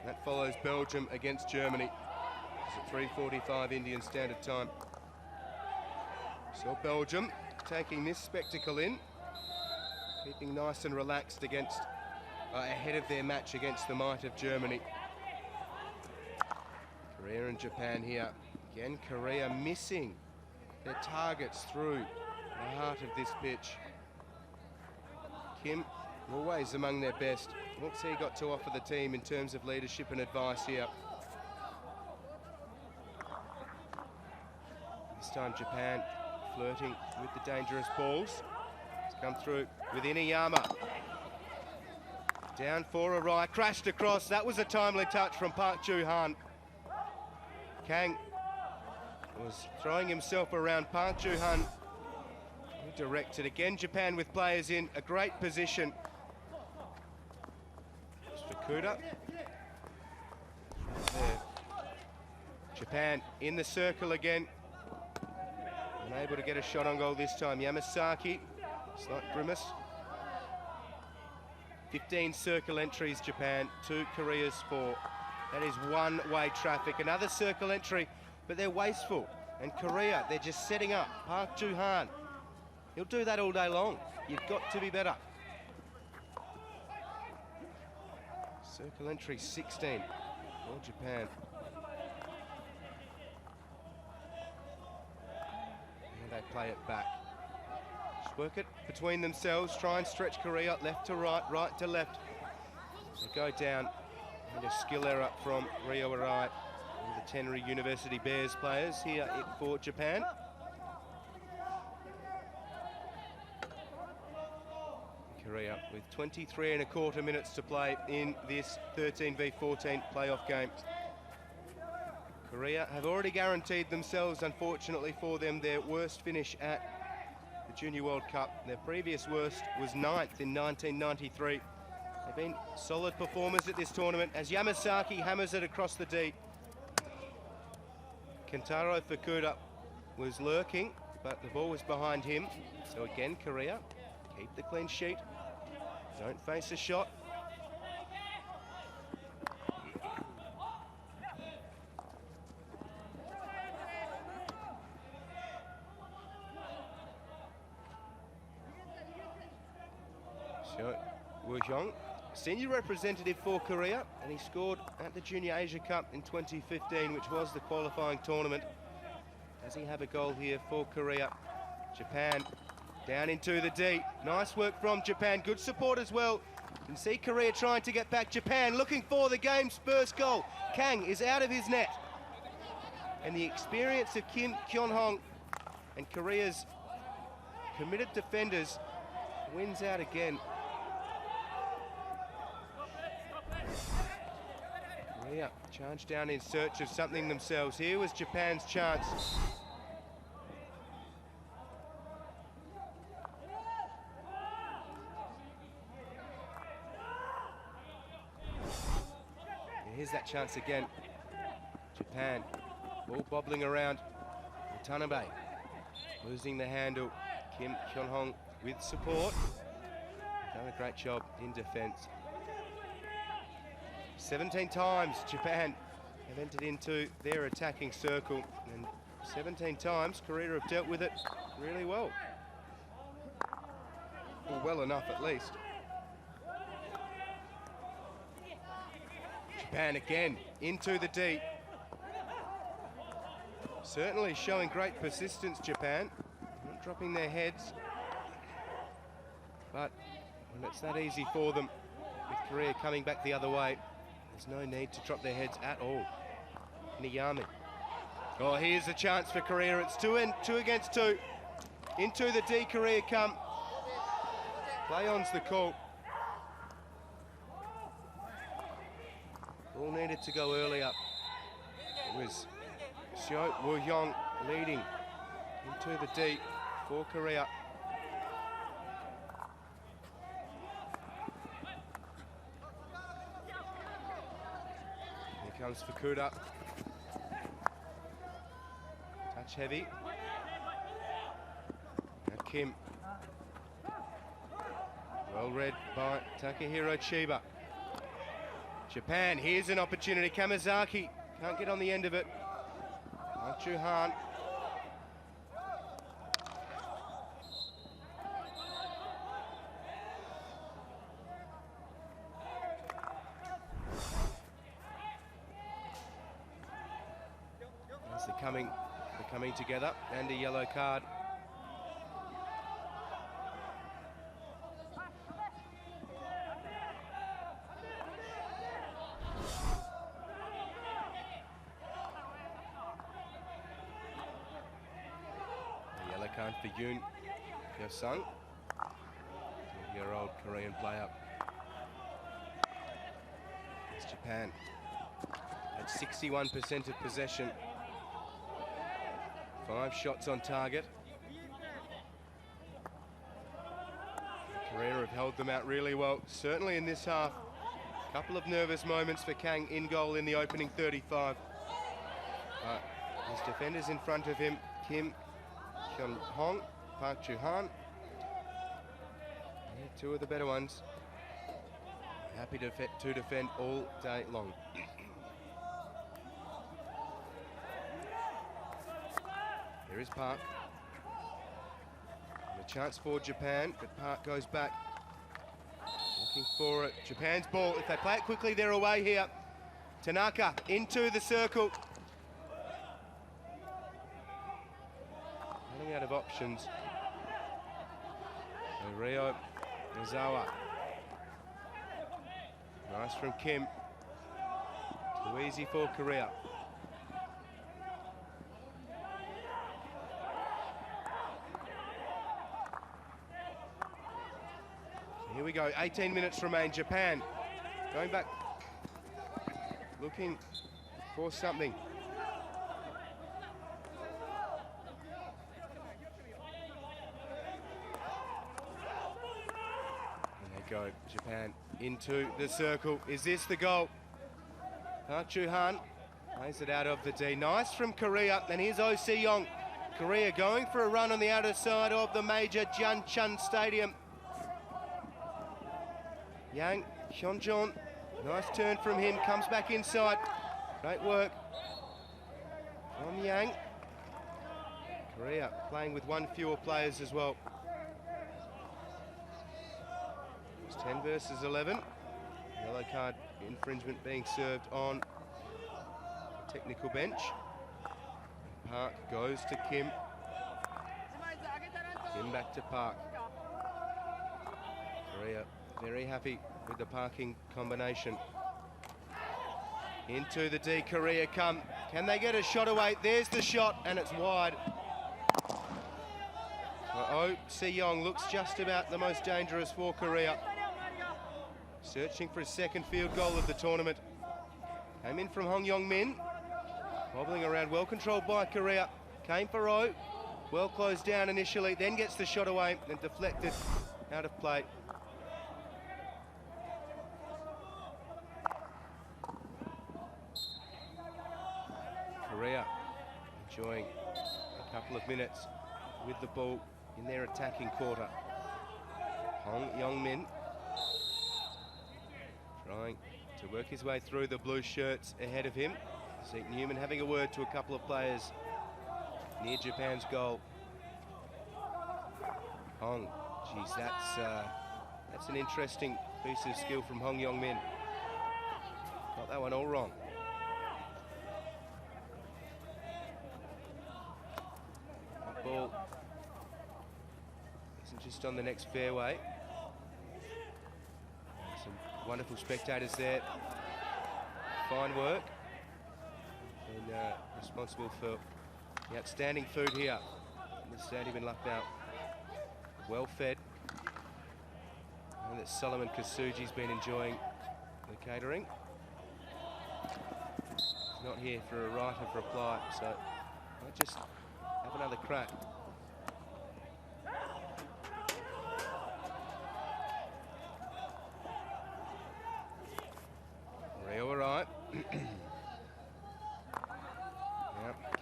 That follows Belgium against Germany. It's at 3:45 Indian Standard Time. So Belgium taking this spectacle in, keeping nice and relaxed against ahead of their match against the might of Germany. Korea and Japan here. Again, Korea missing their targets through the heart of this pitch. Kim, always among their best. What's he got to offer the team in terms of leadership and advice here? This time Japan flirting with the dangerous balls. It's come through with Inuyama. Down for a right, crashed across. That was a timely touch from Park Joo-han. Kang was throwing himself around Park Joo-han. Directed again, Japan with players in a great position. Fukuda. There. Japan in the circle again. Unable to get a shot on goal this time. Yamasaki, slight grimace. 15 circle entries, Japan, to Korea's 4. That is one-way traffic. Another circle entry, but they're wasteful. And Korea, they're just setting up. Park Joo-han, he'll do that all day long. You've got to be better. Circle entry 16 for Japan. And they play it back. Just work it between themselves, try and stretch Korea left to right, right to left. They go down, and a skill error from Ryo Arai, the Tenri University Bears players here for Japan. Korea with 23.25 minutes to play in this 13v14 playoff game. Korea have already guaranteed themselves, unfortunately for them, their worst finish at the Junior World Cup. Their previous worst was 9th in 1993. They've been solid performers at this tournament as Yamasaki hammers it across the D. Kentaro Fukuda was lurking, but the ball was behind him. So again, Korea keep the clean sheet. Don't face a shot. So, Woo Hyung, senior representative for Korea, and he scored at the Junior Asia Cup in 2015, which was the qualifying tournament. Does he have a goal here for Korea? Japan down into the D. Nice work from Japan. Good support as well. You can see Korea trying to get back. Japan looking for the game's first goal. Kang is out of his net. And the experience of Kim Kyun-hong and Korea's committed defenders wins out again. Korea charge down in search of something themselves. Here was Japan's chance. Here's that chance again. Japan, ball bobbling around. Watanabe losing the handle. Kim Kyun-hong with support. Done a great job in defence. 17 times Japan have entered into their attacking circle, and 17 times Korea have dealt with it really well. Or well enough at least. Japan again into the D. Certainly showing great persistence, Japan. Not dropping their heads. But when it's that easy for them, with Korea coming back the other way, there's no need to drop their heads at all. Niyami. Oh, here's a chance for Korea. It's two against two. Into the D, Korea come. Play on's the call. All needed to go earlier. It was Seo Woo-hyung leading into the D for Korea. Here comes Fukuda. Touch heavy. Now Kim. Well read by Takahiro Chiba. Japan, here's an opportunity. Kamizaki can't get on the end of it. Park Joo-han. As they're coming They're coming together, and a yellow card. A yellow card for Yoon Hyo-sung, 20-year-old Korean player. It's Japan at 61% of possession. 5 shots on target. Korea have held them out really well, certainly in this half. A couple of nervous moments for Kang in goal in the opening 35. His defenders in front of him, Kim Hyun-hong, Park Ju-han. Two of the better ones. Happy to defend all day long. There is Park. And a chance for Japan, but Park goes back. Looking for it. Japan's ball. If they play it quickly, they're away here. Tanaka into the circle. Running out of options. And Ryo Nozawa. Nice from Kim. Too easy for Korea. Here we go, 18 minutes remain. Japan going back, looking for something. And they go, Japan into the circle. Is this the goal? Park Ju-han plays it out of the D. Nice from Korea, and here's Oh Se-young. Korea going for a run on the outer side of the major Janchun Stadium. Yang Hyun-jun, nice turn from him, comes back inside. Great work from Yang. Korea playing with one fewer players as well. It's 10 versus 11. Yellow card infringement being served on the technical bench. Park goes to Kim. Kim back to Park. Korea very happy with the parking combination. Into the D, Korea come. Can they get a shot away? There's the shot, and it's wide. Oh Se-young looks just about the most dangerous for Korea. Searching for his second field goal of the tournament. Came in from Hong Yong-min. Wobbling around, well controlled by Korea. Came for Oh. Well closed down initially, then gets the shot away and deflected out of play. Korea enjoying a couple of minutes with the ball in their attacking quarter. Hong Yong-min trying to work his way through the blue shirts ahead of him. Zeke Newman having a word to a couple of players near Japan's goal. Hong, geez, that's an interesting piece of skill from Hong Yong-min. Got that one all wrong. Ball isn't just on the next fairway. Some wonderful spectators there. Fine work. And responsible for the outstanding food here in the stadium in Lucknow. Well fed. I know that Solomon Kasuji's been enjoying the catering. He's not here for a right of reply, so I'll just have another crack. Rio right.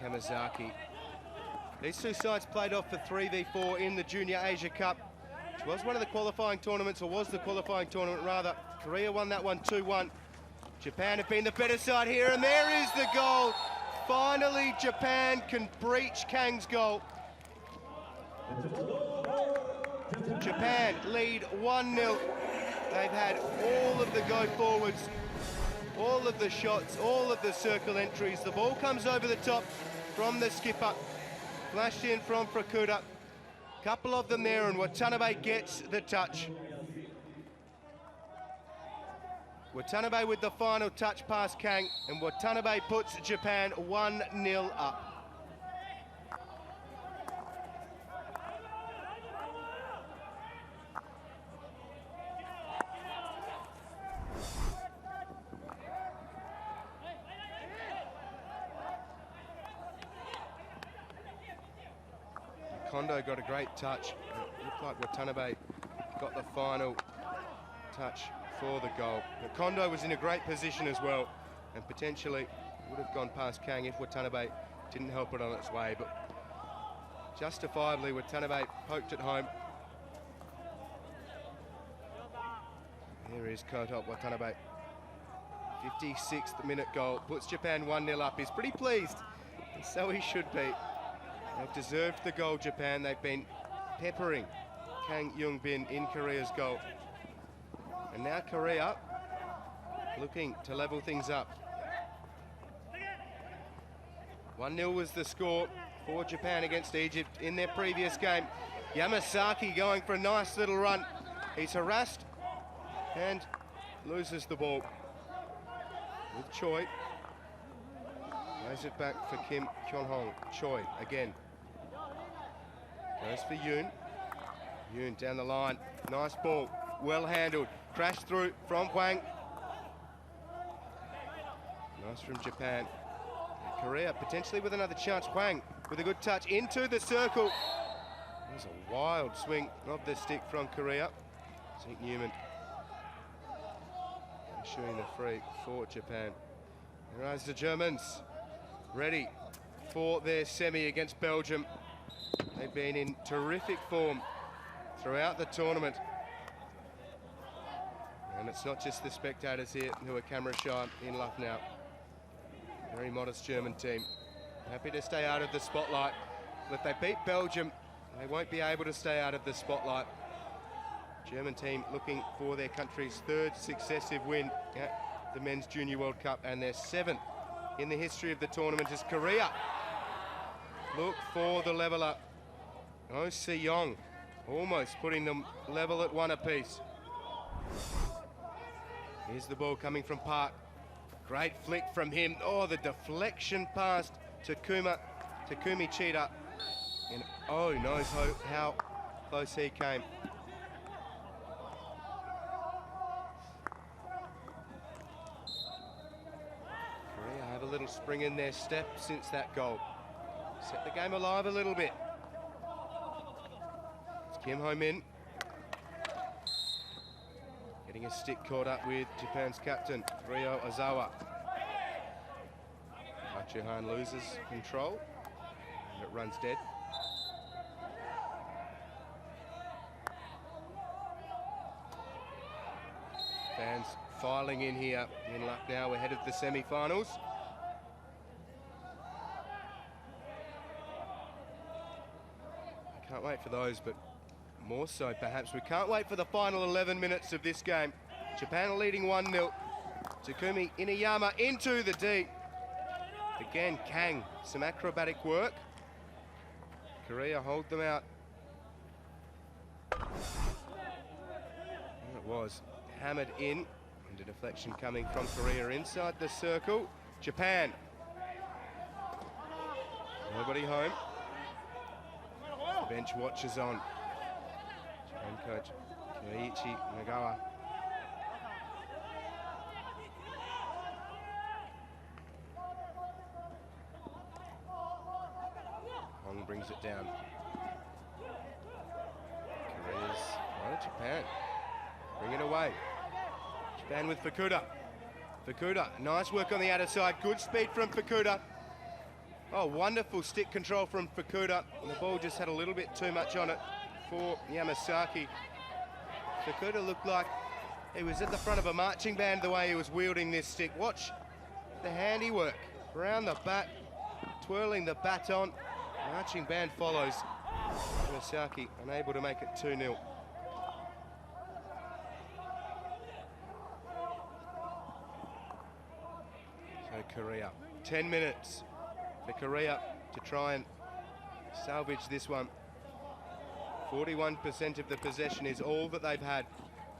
Kamazaki. These two sides played off for 3v4 in the Junior Asia Cup, which was one of the qualifying tournaments, or was the qualifying tournament rather. Korea won that one 2-1. Japan have been the better side here, and there is the goal. Finally, Japan can breach Kang's goal. Japan lead 1-0. They've had all of the go-forwards, all of the shots, all of the circle entries. The ball comes over the top. from the skipper. Flashed in from Fukuda. Couple of them there, and Watanabe gets the touch. Watanabe with the final touch past Kang, and Watanabe puts Japan 1-0 up. Kondo got a great touch. It looked like Watanabe got the final touch for the goal. But Kondo was in a great position as well, and potentially would have gone past Kang if Watanabe didn't help it on its way. But justifiably, Watanabe poked it home. There is Koto Watanabe. 56th minute goal, puts Japan 1-0 up. He's pretty pleased, and so he should be. They've deserved the goal, Japan. They've been peppering Kang Young-bin in Korea's goal. And now Korea looking to level things up. 1-0 was the score for Japan against Egypt in their previous game. Yamasaki going for a nice little run. He's harassed and loses the ball. With Choi. Lays it back for Kim Kyun-hong. Choi again. Goes for Yoon. Yoon down the line. Nice ball. Well handled. Crash through from Hwang. Nice from Japan. And Korea potentially with another chance. Hwang with a good touch into the circle. There's a wild swing of the stick from Korea. St. Newman shooting the free for Japan. Here rise the Germans, ready for their semi against Belgium. They've been in terrific form throughout the tournament. And it's not just the spectators here who are camera shy in Lucknow. Very modest German team. Happy to stay out of the spotlight. But if they beat Belgium, they won't be able to stay out of the spotlight. German team looking for their country's 3rd successive win at the Men's Junior World Cup, and their 7th in the history of the tournament as Korea look for the leveller. Oh, Se-yong almost putting them level at 1 apiece. Here's the ball coming from Park. Great flick from him. Oh, the deflection past Takumi Chida. And oh, knows how close he came. Korea have a little spring in their step since that goal. Set the game alive a little bit. It's Kim Ho-min. Getting a stick caught up with Japan's captain, Ryo Ozawa. Park Ji-han loses control, and it runs dead. Fans filing in here in Lucknow ahead of the semi-finals. Can't wait for those, but more so perhaps we can't wait for the final 11 minutes of this game. Japan are leading 1-0. Takumi Inuyama into the D. Again, Kang, some acrobatic work. Korea hold them out. And it was hammered in, and a deflection coming from Korea inside the circle. Japan. Nobody home. The bench watches on. Japan coach Koichi Nagawa. Hong brings it down. Korea's, well, Japan. Bring it away. Japan with Fukuda. Fukuda, nice work on the outer side. Good speed from Fukuda. Oh, wonderful stick control from Fukuda. And the ball just had a little bit too much on it for Yamasaki. Fukuda looked like he was at the front of a marching band the way he was wielding this stick. Watch the handiwork. Around the bat, twirling the baton. Marching band follows. Yamasaki unable to make it 2-0. So Korea, 10 minutes for Korea to try and salvage this one. 41% of the possession is all that they've had.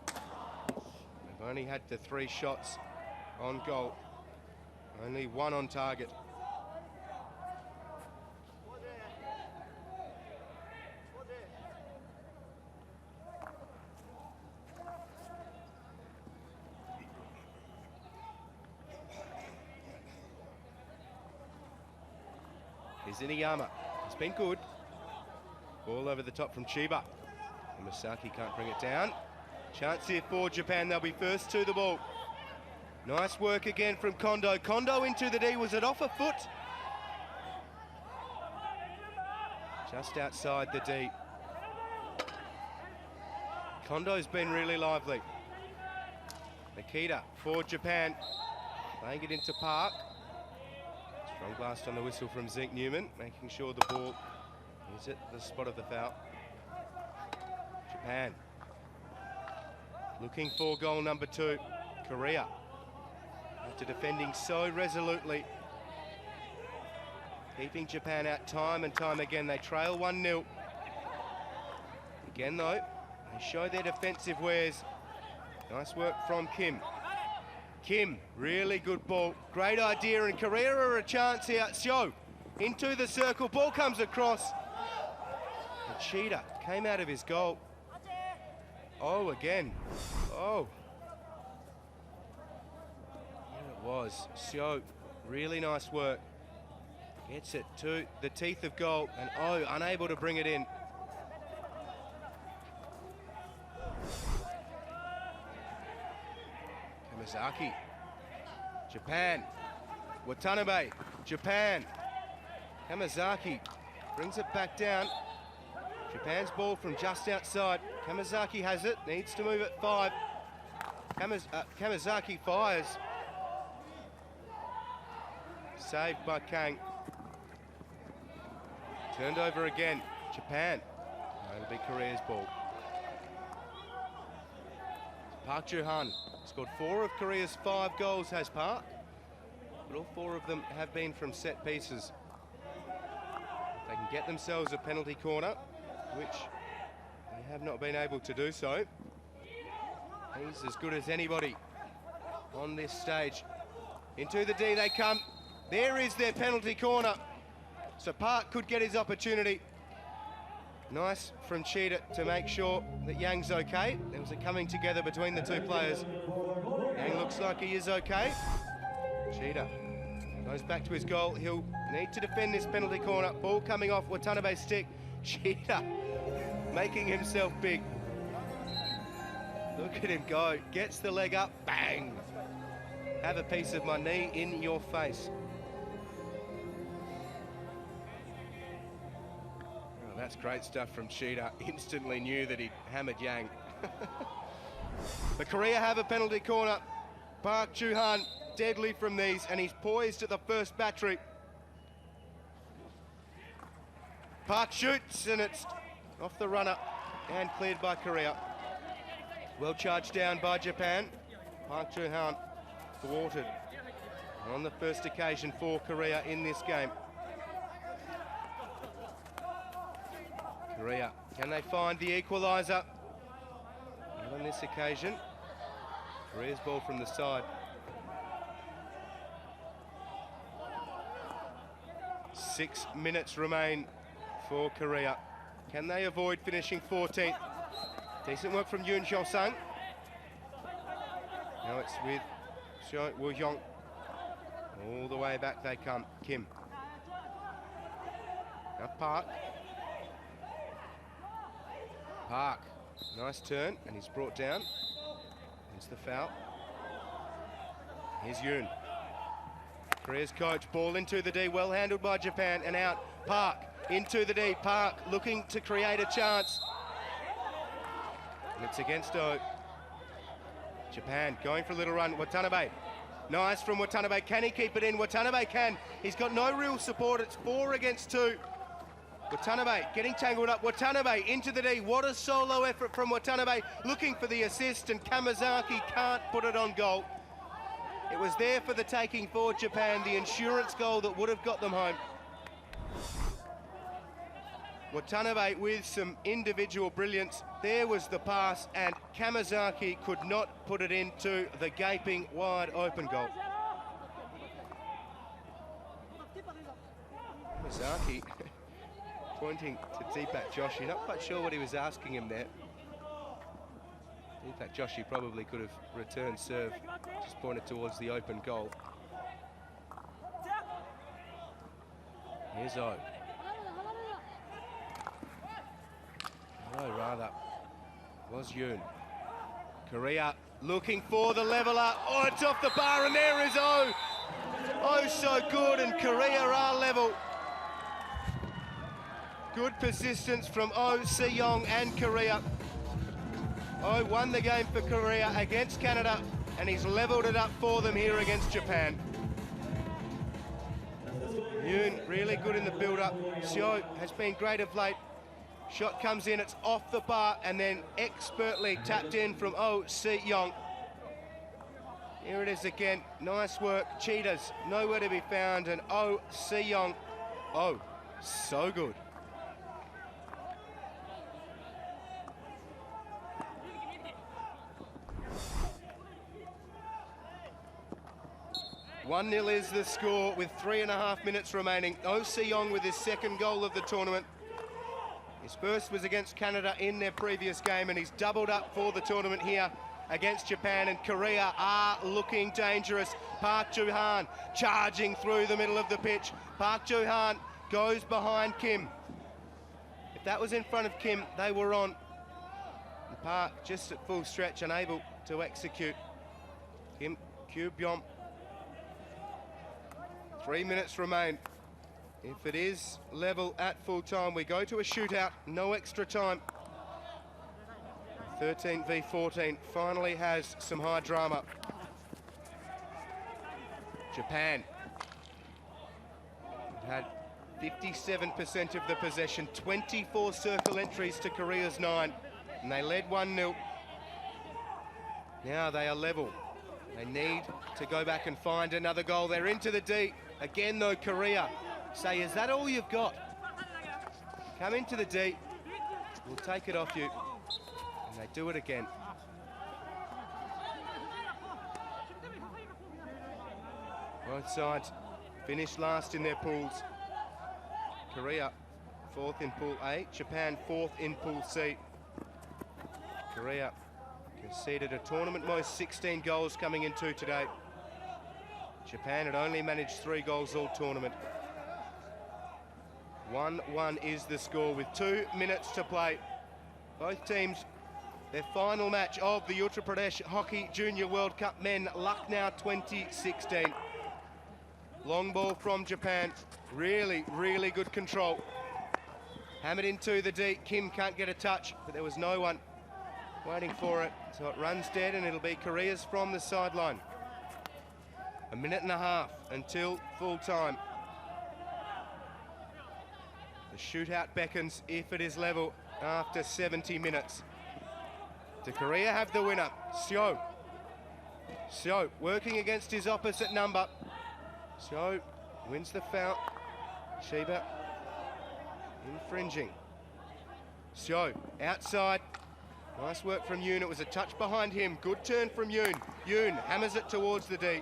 They've only had the 3 shots on goal. Only 1 on target. Here's Iniyama. It's been good. Ball over the top from Chiba. And Masaki can't bring it down. Chance here for Japan. They'll be first to the ball. Nice work again from Kondo. Kondo into the D. Was it off a foot? Just outside the D. Kondo's been really lively. Nikita for Japan. Playing it into Park. Strong blast on the whistle from Zeke Newman, making sure the ball is at the spot of the foul. Japan looking for goal number 2. Korea, after defending so resolutely, keeping Japan out time and time again. They trail 1-0. Again though, they show their defensive wares. Nice work from Kim. Kim, really good ball. Great idea, and Korea are a chance here. Seo into the circle. Ball comes across. And Cheetah came out of his goal. Oh, again. Oh. There it was. Seo, really nice work. Gets it to the teeth of goal, and oh, unable to bring it in. Kamazaki. Japan. Watanabe. Japan. Kamazaki brings it back down. Japan's ball from just outside. Kamazaki has it. Needs to move at 5. Kamazaki fires. Saved by Kang. Turned over again. Japan. It'll be Korea's ball. Park Joo-han scored 4 of Korea's 5 goals, has Park, but all 4 of them have been from set pieces. They can get themselves a penalty corner, which they have not been able to do so. He's as good as anybody on this stage. Into the D they come. There is their penalty corner. So Park could get his opportunity. Nice from Cheetah to make sure that Yang's okay. There was a coming together between the 2 players. Yang looks like he is okay. Cheetah goes back to his goal. He'll need to defend this penalty corner. Ball coming off Watanabe's stick. Cheetah making himself big. Look at him go. Gets the leg up. Bang! Have a piece of my knee in your face. That's great stuff from Cheetah. Instantly knew that he'd hammered Yang. But Korea have a penalty corner. Park Joo-han deadly from these, and he's poised at the first battery. Park shoots, and it's off the runner and cleared by Korea. Well charged down by Japan. Park Joo-han thwarted on the first occasion for Korea in this game. Korea, can they find the equaliser? Not on this occasion. Korea's ball from the side. 6 minutes remain for Korea. Can they avoid finishing 14th? Decent work from Yoon Hyo-sang. Now it's with Seo Woo-hyung. All the way back they come. Kim. Now Park. Park, nice turn, and he's brought down. Here's the foul. Here's Yoon. Korea's coach, ball into the D, well handled by Japan, and out. Park, into the D. Park looking to create a chance. And it's against O. Japan going for a little run. Watanabe, nice from Watanabe. Can he keep it in? Watanabe can. He's got no real support. It's 4 against 2. Watanabe getting tangled up. Watanabe into the D. What a solo effort from Watanabe, looking for the assist, and Kamazaki can't put it on goal. It was there for the taking for Japan, the insurance goal that would have got them home. Watanabe with some individual brilliance. There was the pass, and Kamazaki could not put it into the gaping wide open goal. Kamazaki pointing to Deepak Joshi, not quite sure what he was asking him there. Deepak Joshi probably could have returned serve, just pointed towards the open goal. Here's O. No, rather, was Yoon. Korea looking for the leveller. Oh, it's off the bar, and there is O. Oh, so good, and Korea are level. Good persistence from Oh Se-young and Korea. Oh won the game for Korea against Canada, and he's levelled it up for them here against Japan. Yoon really good in the build-up. Seo has been great of late. Shot comes in, it's off the bar, and then expertly tapped in from Oh Se-young. Here it is again, nice work. Cheetahs nowhere to be found, and Oh Se-young, oh, so good. "1-0 is the score with 3.5 minutes remaining. Oh Se-young with his second goal of the tournament. His first was against Canada in their previous game, and he's doubled up for the tournament here against Japan, and Korea are looking dangerous. Park Joo-han charging through the middle of the pitch. Park Joo-han goes behind Kim. If that was in front of Kim, they were on. And Park just at full stretch, unable to execute. Kim Kyu-byom. 3 minutes remain. If it is level at full time, we go to a shootout, no extra time. 13 v 14 finally has some high drama. Japan had 57% of the possession, 24 circle entries to Korea's 9, and they led 1-0. Now they are level. They need to go back and find another goal. They're into the D. Again though, Korea say, is that all you've got? Come into the D, we'll take it off you. And they do it again. Both sides finished last in their pools. Korea 4th in Pool A, Japan 4th in Pool C. Korea conceded a tournament most 16 goals coming into today. Japan had only managed 3 goals all tournament. 1-1 is the score with 2 minutes to play. Both teams, their final match of the Uttar Pradesh Hockey Junior World Cup Men, Lucknow 2016. Long ball from Japan, really, really good control. Hammered into the D, Kim can't get a touch, but there was no one waiting for it. So it runs dead, and it'll be Korea's from the sideline. 1.5 minutes until full time. The shootout beckons if it is level after 70 minutes. Do Korea have the winner? Seo. Seo working against his opposite number. Seo wins the foul. Shiba infringing. Seo outside. Nice work from Yoon. It was a touch behind him. Good turn from Yoon. Yoon hammers it towards the D.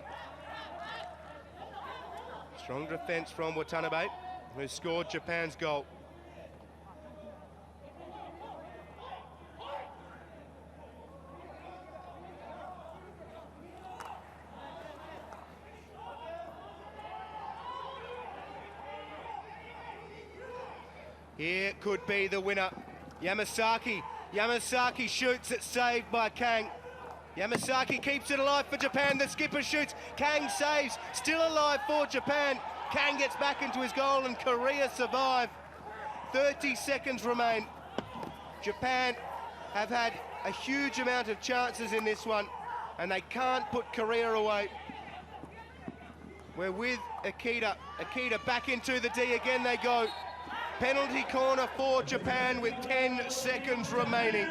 Strong defence from Watanabe, who scored Japan's goal. Here could be the winner. Yamasaki. Yamasaki shoots, it's saved by Kang. Yamasaki keeps it alive for Japan. The skipper shoots. Kang saves. Still alive for Japan. Kang gets back into his goal, and Korea survive. 30 seconds remain. Japan have had a huge amount of chances in this one, and they can't put Korea away. We're with Akita. Akita back into the D. Again they go. Penalty corner for Japan with 10 seconds remaining.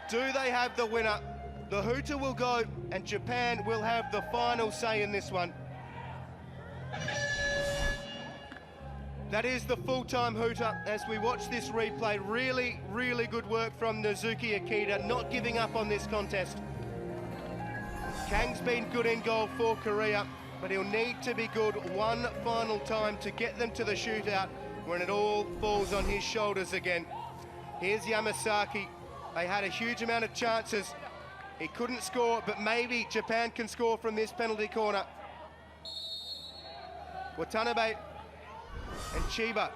Do they have the winner? The hooter will go, and Japan will have the final say in this one. that is the full-time hooter as we watch this replay. Really, really good work from Nazuki Akita, not giving up on this contest. Kang's been good in goal for Korea, but he'll need to be good one final time to get them to the shootout when it all falls on his shoulders again. Here's Yamasaki. They had a huge amount of chances. He couldn't score, but maybe Japan can score from this penalty corner. Watanabe and Chiba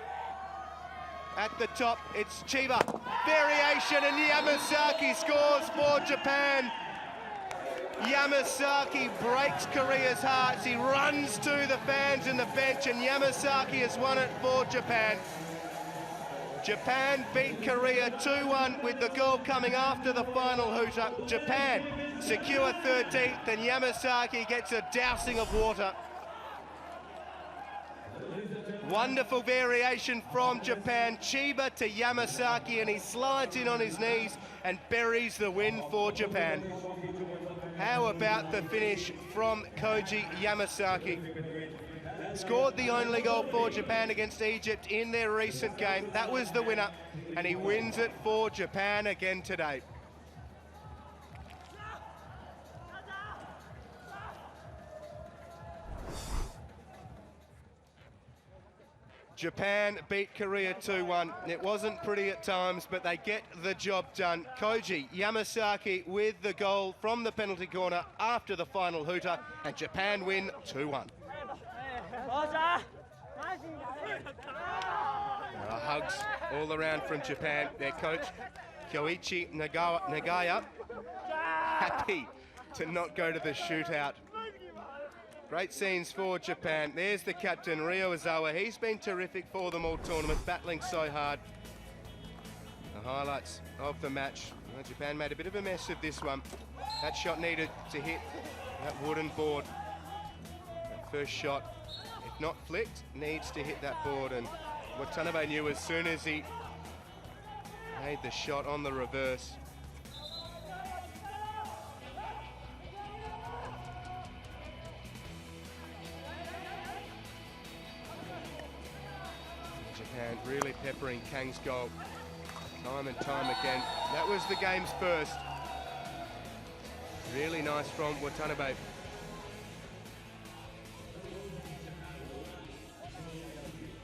at the top. It's Chiba. Variation, and Yamasaki scores for Japan. Yamasaki breaks Korea's hearts. He runs to the fans in the bench, and Yamasaki has won it for Japan. Japan beat Korea 2-1 with the goal coming after the final hooter. Japan secure 13th, and Yamasaki gets a dousing of water. Wonderful variation from Japan. Chiba to Yamasaki, and he slides in on his knees and buries the win for Japan. How about the finish from Koji Yamasaki? Scored the only goal for Japan against Egypt in their recent game. That was the winner, and he wins it for Japan again today. Japan beat Korea 2-1. It wasn't pretty at times, but they get the job done. Koji Yamasaki with the goal from the penalty corner after the final hooter, and Japan win 2-1. Hugs all around from Japan. Their coach, Kyoichi Nagaya, happy to not go to the shootout. Great scenes for Japan. There's the captain, Ryo Ozawa. He's been terrific for them all tournament, battling so hard. The highlights of the match. Well, Japan made a bit of a mess of this one. That shot needed to hit that wooden board. That first shot, if not flicked, needs to hit that board, and Watanabe knew as soon as he made the shot on the reverse. Japan really peppering Kang's goal time and time again. That was the game's first. Really nice from Watanabe.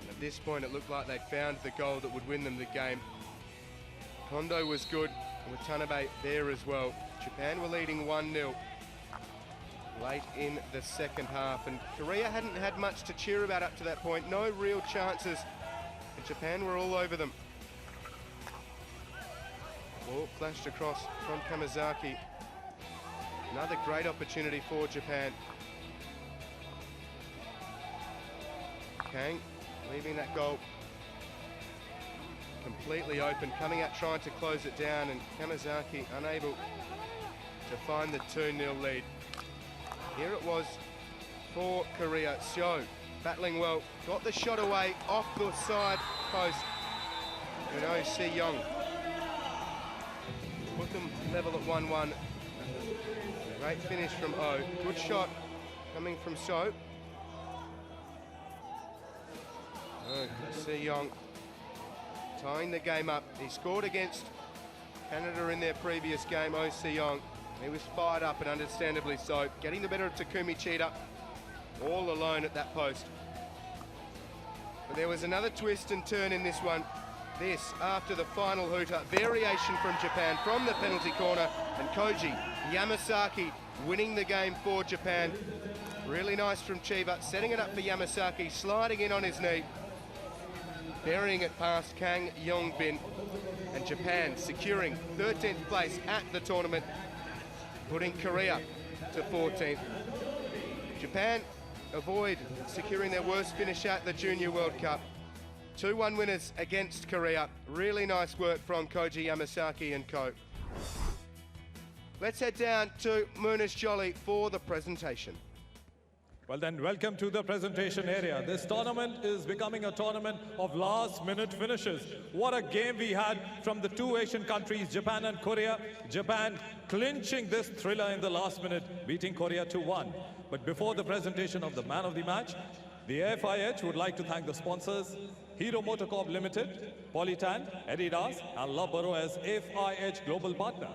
At this point, it looked like they found the goal that would win them the game. Kondo was good, Watanabe there as well. Japan were leading 1-0 late in the second half, and Korea hadn't had much to cheer about up to that point. No real chances, and Japan were all over them. Ball flashed across from Kamizaki. Another great opportunity for Japan. Kang leaving that goal completely open, coming out trying to close it down, and Kamizaki unable to find the 2-0 lead. Here it was for Korea. Seo battling well, got the shot away off the side post. And Oh Si-young put them level at 1-1. Great finish from Oh. Good shot coming from Seo. Oh, Si-young tying the game up. He scored against Canada in their previous game, Oh Si-young. He was fired up, and understandably so, getting the better of Takumi Chida, all alone at that post. But there was another twist and turn in this one. This, after the final hooter, variation from Japan from the penalty corner, and Koji Yamasaki winning the game for Japan. Really nice from Chiba, setting it up for Yamasaki, sliding in on his knee, burying it past Kang Yongbin, and Japan securing 13th place at the tournament, putting Korea to 14th. Japan avoid securing their worst finish at the Junior World Cup. 2-1 winners against Korea. Really nice work from Koji Yamasaki and co. Let's head down to Munish Jolly for the presentation. Well then, welcome to the presentation area. This tournament is becoming a tournament of last-minute finishes. What a game we had from the two Asian countries, Japan and Korea. Japan clinching this thriller in the last minute, beating Korea 2-1. But before the presentation of the man of the match, the AFIH would like to thank the sponsors, Hero Motocorp Limited, Polytan, Adidas, and Laboro as FIH Global Partner.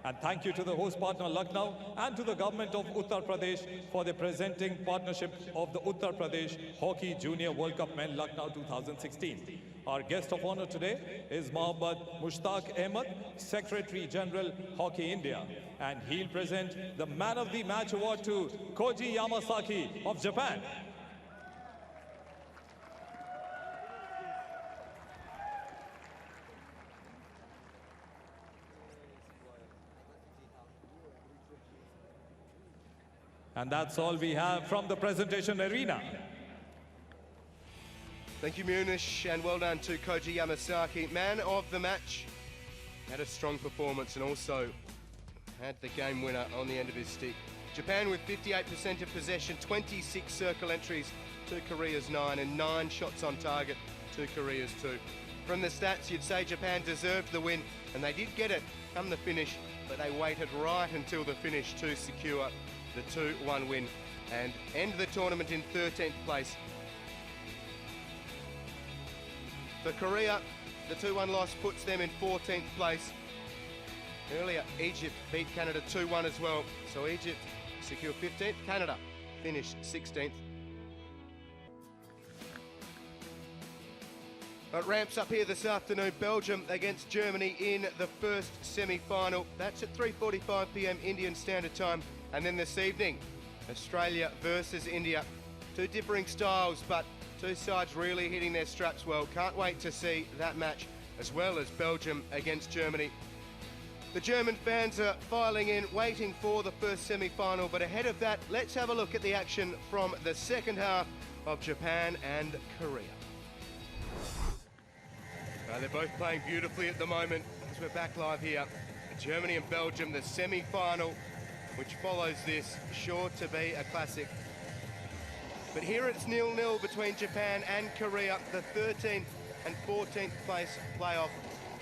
And thank you to the host partner Lucknow and to the government of Uttar Pradesh for the presenting partnership of the Uttar Pradesh Hockey Junior World Cup Men Lucknow 2016. Our guest of honor today is Mohammad Mushtaq Ahmed, Secretary General Hockey India. And he'll present the Man of the Match award to Koji Yamasaki of Japan. And that's all we have from the presentation arena. Thank you, Munish, and well done to Koji Yamasaki. Man of the match. Had a strong performance and also had the game winner on the end of his stick. Japan with 58% of possession, 26 circle entries to Korea's 9, and 9 shots on target to Korea's 2. From the stats, you'd say Japan deserved the win, and they did get it come the finish, but they waited right until the finish to secure the 2-1 win and end the tournament in 13th place. For Korea, the 2-1 loss puts them in 14th place. Earlier, Egypt beat Canada 2-1 as well, so Egypt secure 15th, Canada finished 16th. It ramps up here this afternoon, Belgium against Germany in the first semi-final. That's at 3:45 p.m. Indian Standard Time. And then this evening, Australia versus India. Two differing styles, but two sides really hitting their straps well. Can't wait to see that match, as well as Belgium against Germany. The German fans are filing in, waiting for the first semi-final, but ahead of that, let's have a look at the action from the second half of Japan and Korea. They're both playing beautifully at the moment, as we're back live here. Germany and Belgium, the semi-final, which follows this, sure to be a classic. But here it's 0-0 between Japan and Korea, the 13th and 14th place playoff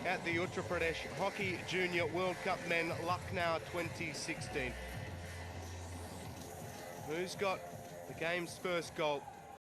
at the Uttar Pradesh Hockey Junior World Cup Men Lucknow 2016. Who's got the game's first goal?